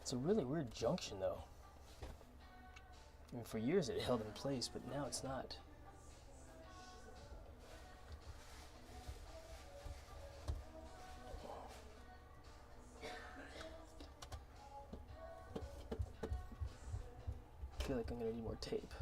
It's a really weird junction though. I mean, for years it held in place, but now it's not. I feel like I'm gonna need more tape.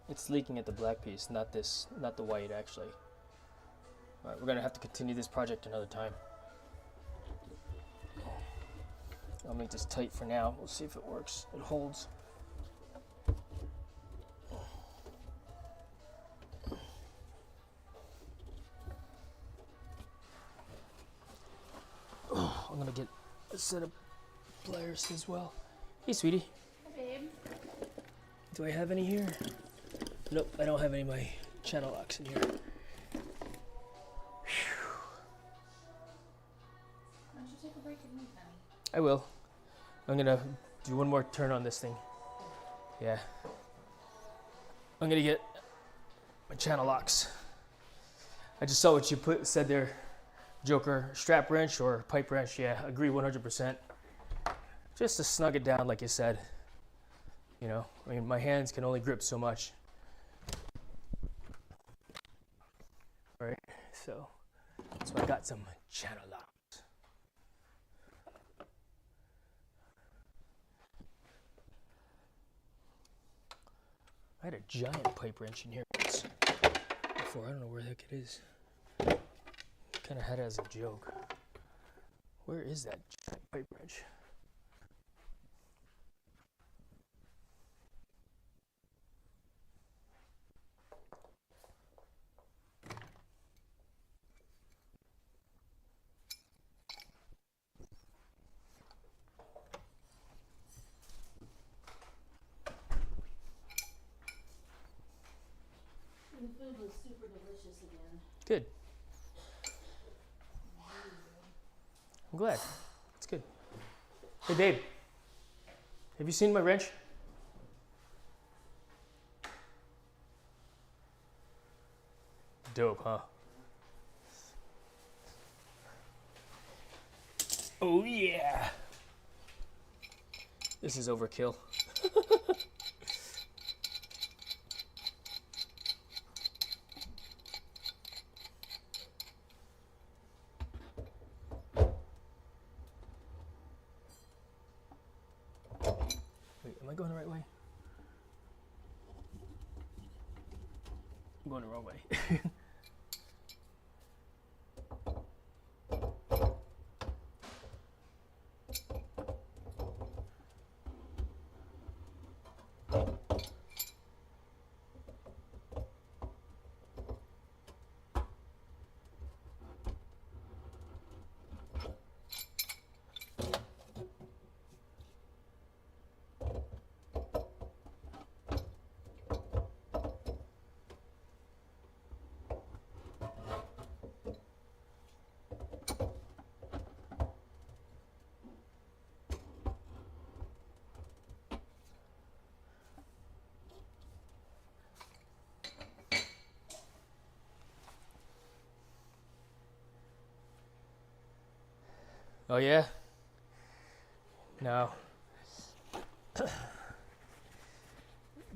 It's leaking at the black piece, not the white actually. Alright, we're gonna have to continue this project another time. I'll make this tight for now. We'll see if it works. It holds. I'm gonna get a set of pliers as well. Hey, sweetie. Hi, babe. Do I have any here? Nope, I don't have any of my channel locks in here. Why don't you take a break and leave, honey? I will. I'm gonna do one more turn on this thing. Yeah. I'm gonna get my channel locks. I just saw what you said there, Joker. Strap wrench or pipe wrench? Yeah, agree 100%. Just to snug it down, like you said. You know, I mean, my hands can only grip so much. All right, so I got some channel locks. I had a giant pipe wrench in here once before. I don't know where the heck it is. Kind of had it as a joke. Where is that giant pipe wrench? The food was super delicious again. Good. I'm glad. It's good. Hey, babe. Have you seen my wrench? Dope, huh? Oh, yeah. This is overkill. Am I going the right way? I'm going the wrong way. Oh yeah? No.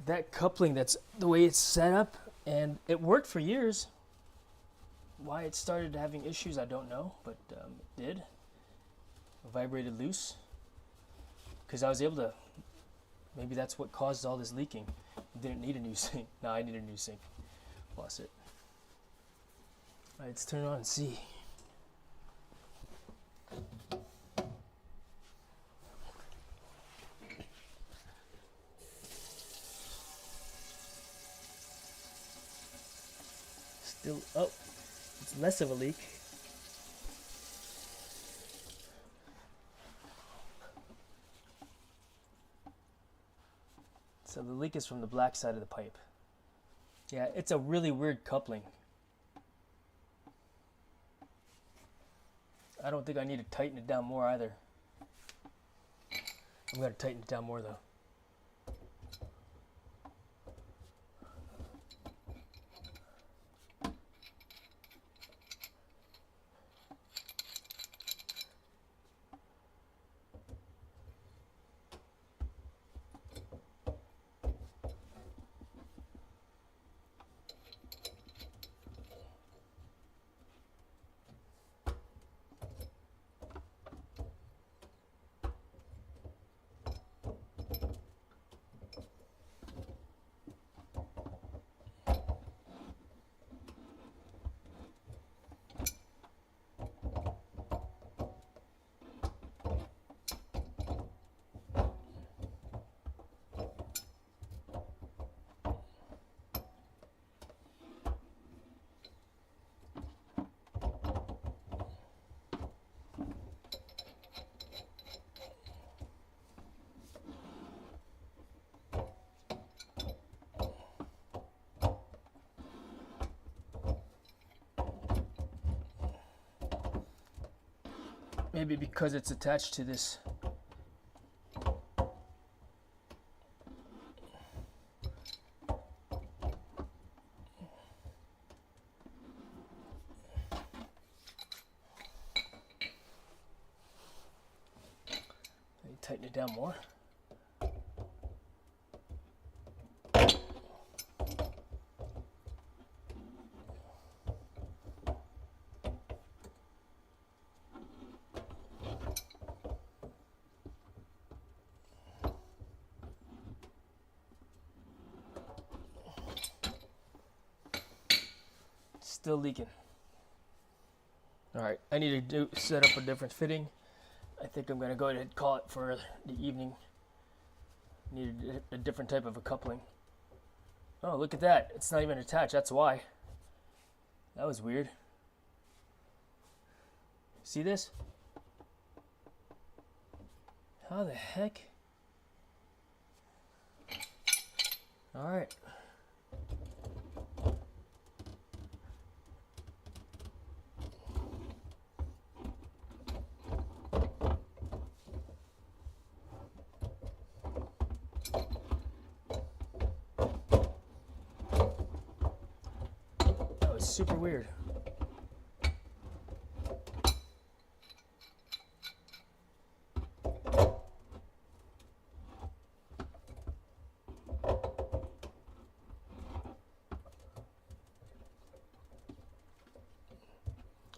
That coupling, that's the way it's set up, and it worked for years. Why it started having issues, I don't know, but it did. It vibrated loose. Because I was able to, maybe that's what caused all this leaking. Didn't need a new sink. No, I need a new sink. Faucet. Alright, let's turn it on and see. Still, oh, it's less of a leak. So the leak is from the black side of the pipe. Yeah, it's a really weird coupling. I don't think I need to tighten it down more either. I'm going to tighten it down more though. Maybe because it's attached to this. Maybe tighten it down more. Still leaking. All right, I need to set up a different fitting. I think I'm gonna go ahead and call it for the evening. Need a different type of a coupling. Oh, look at that. It's not even attached. That's why. That was weird. See this? How the heck? All right. That was super weird.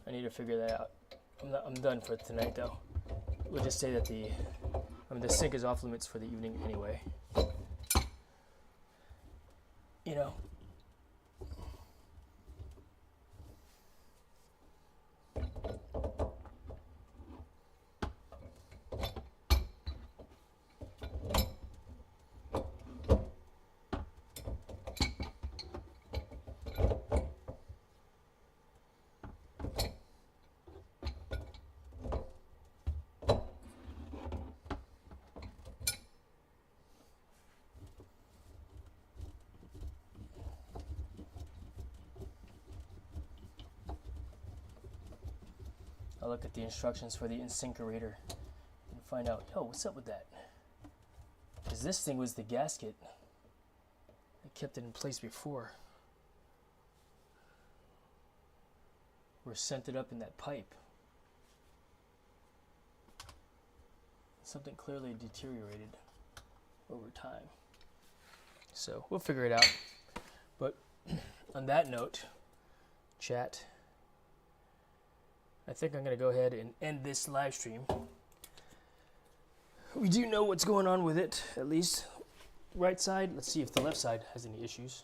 I need to figure that out. I'm done for tonight though. We'll just say that the sink is off limits for the evening anyway. You know. I'll look at the instructions for the incinerator and find out, yo, what's up with that? Because this thing was the gasket that kept it in place before. We're scented up in that pipe. Something clearly deteriorated over time. So we'll figure it out. But on that note, chat, I think I'm going to go ahead and end this live stream. We do know what's going on with it, at least. Right side, let's see if the left side has any issues.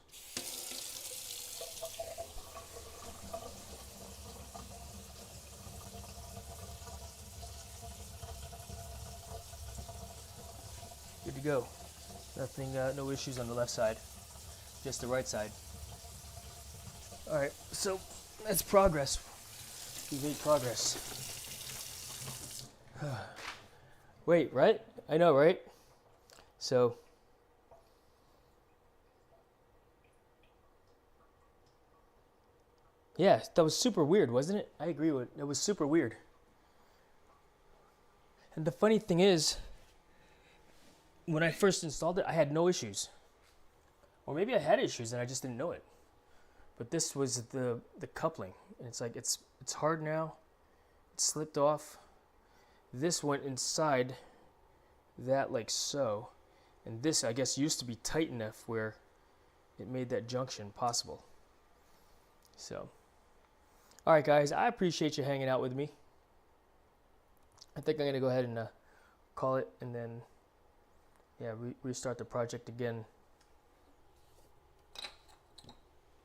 Good to go. Nothing, no issues on the left side, just the right side. All right, so that's progress. We made progress. Wait, right? I know, right? So, yeah, that was super weird, wasn't it? I agree with it. It was super weird. And the funny thing is, when I first installed it, I had no issues. Or maybe I had issues and I just didn't know it. But this was the coupling. And it's like it's hard now. It slipped off. This went inside that like so. And this, I guess, used to be tight enough where it made that junction possible. So, all right, guys, I appreciate you hanging out with me. I think I'm going to go ahead and call it and then, yeah, restart the project again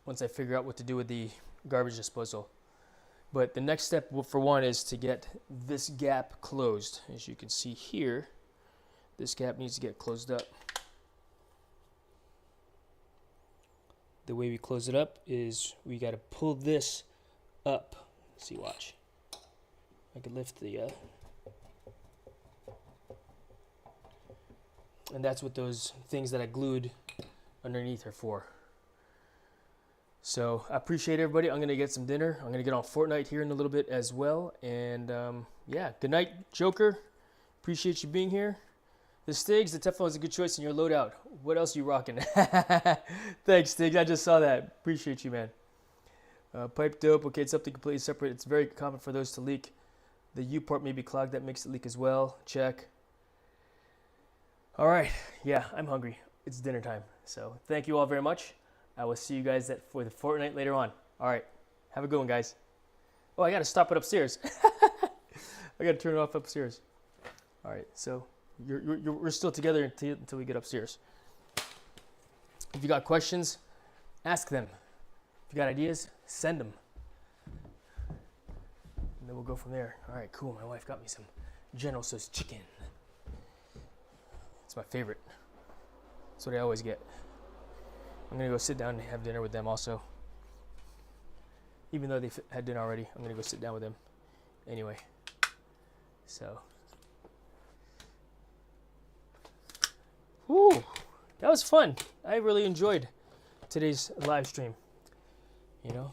once I figure out what to do with the garbage disposal. But the next step, for one, is to get this gap closed. As you can see here, this gap needs to get closed up. The way we close it up is we got to pull this up. See, watch. I could lift the... and that's what those things that I glued underneath are for. So I appreciate everybody. I'm going to get some dinner. I'm going to get on Fortnite here in a little bit as well. And yeah, good night, Joker. Appreciate you being here. The Stigs, the Teflon is a good choice in your loadout. What else are you rocking? Thanks, Stigs. I just saw that. Appreciate you, man. Pipe dope. Okay, it's something completely separate. It's very common for those to leak. The U port may be clogged. That makes it leak as well. Check. All right. Yeah, I'm hungry. It's dinner time. So thank you all very much. I will see you guys for the Fortnite later on. All right. Have a good one, guys. Oh, I got to stop it upstairs. I got to turn it off upstairs. All right. So we're still together until we get upstairs. If you got questions, ask them. If you got ideas, send them. And then we'll go from there. All right, cool. My wife got me some General Tso's chicken. It's my favorite. That's what I always get. I'm going to go sit down and have dinner with them also. Even though they had dinner already, I'm going to go sit down with them anyway. So. Whew. That was fun. I really enjoyed today's live stream. You know?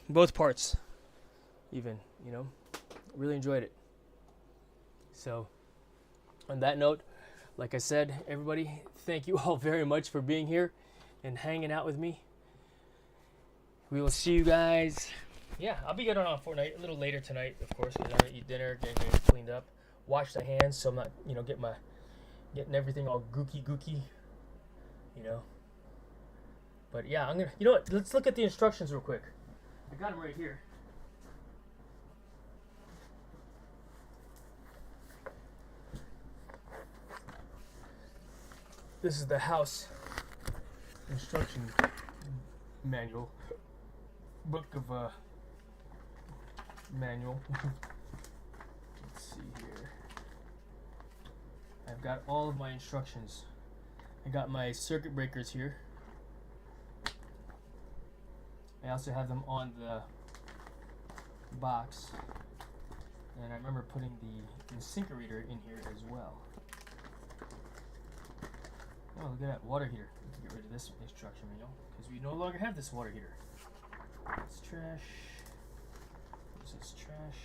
Both parts. Even, you know? Really enjoyed it. So, on that note, like I said, everybody, thank you all very much for being here and hanging out with me. We will see you guys. Yeah, I'll be getting on Fortnite a little later tonight, of course, because I'm going to eat dinner, getting cleaned up. Wash the hands so I'm not, you know, getting everything all gooky, you know. But yeah, I'm going to, you know what, let's look at the instructions real quick. I got them right here. This is the house instruction manual, book of manual. Let's see here. I've got all of my instructions. I got my circuit breakers here. I also have them on the box, and I remember putting the incinerator in here as well. Oh, look at that water heater. We can get rid of this instruction manual because we no longer have this water heater. It's trash. This is trash.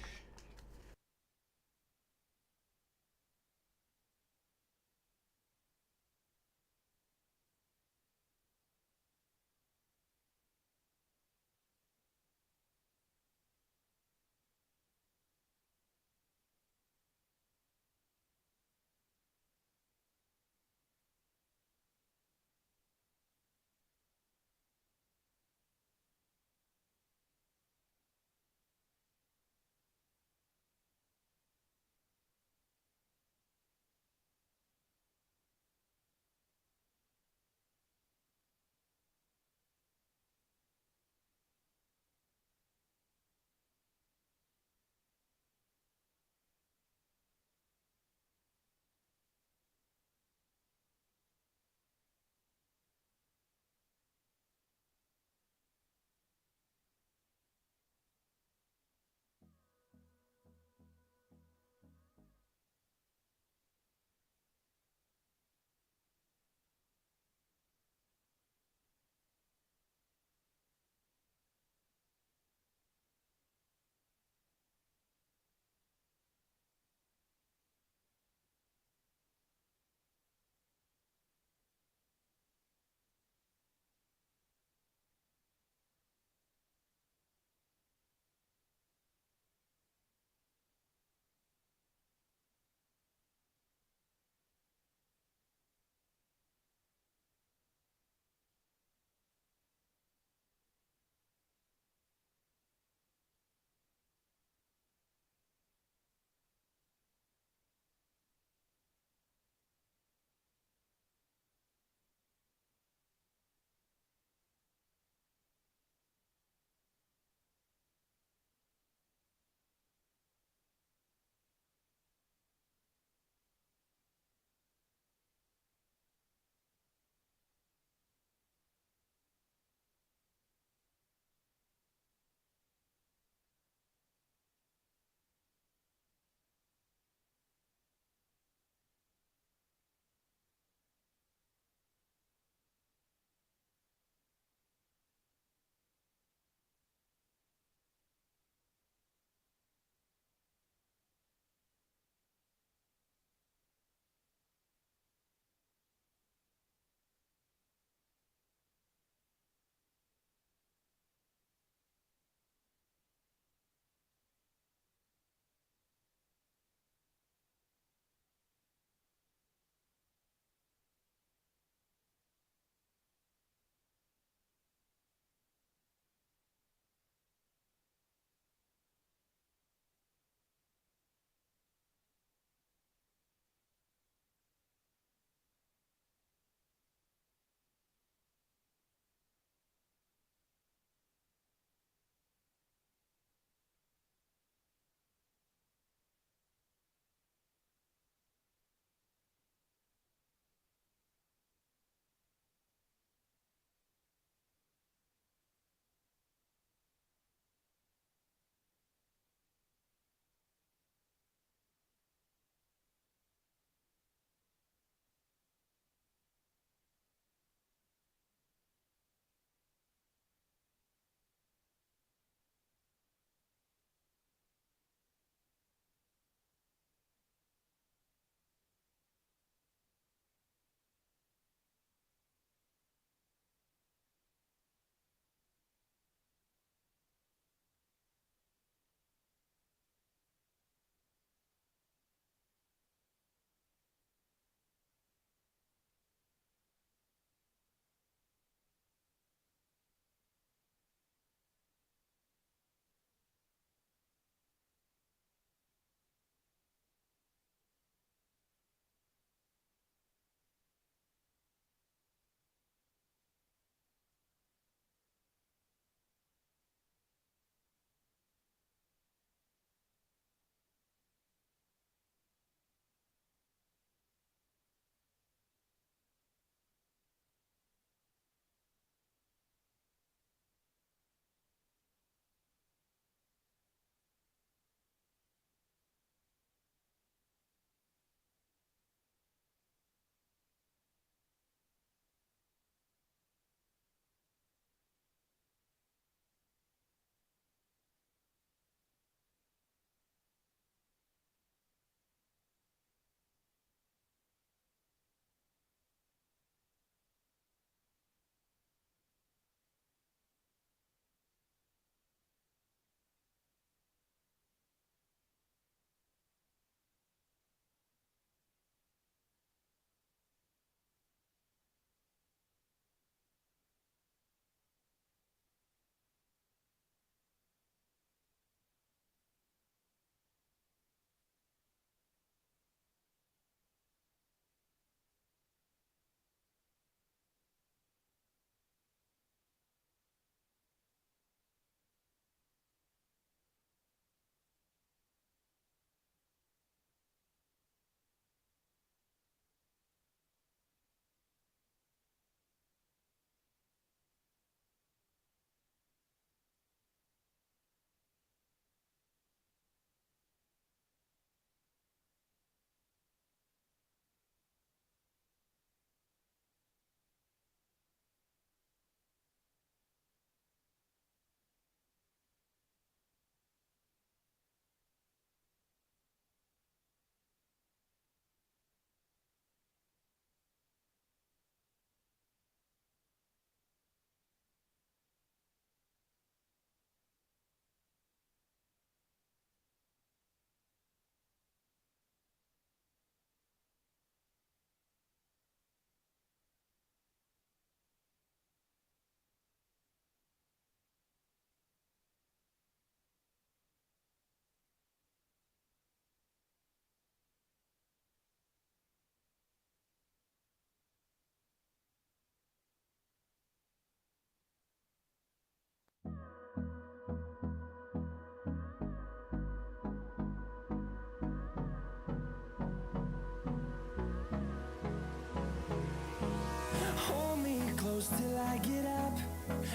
I get up,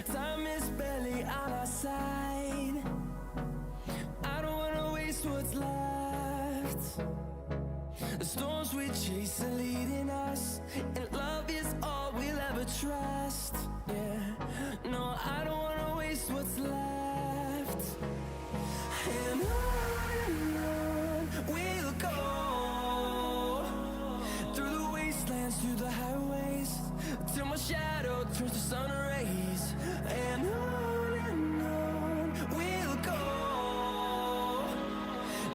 time is barely on our side. I don't wanna waste what's left. The storms we chase are leading us, and love is all we'll ever trust. Yeah, no, I don't wanna waste what's left. And on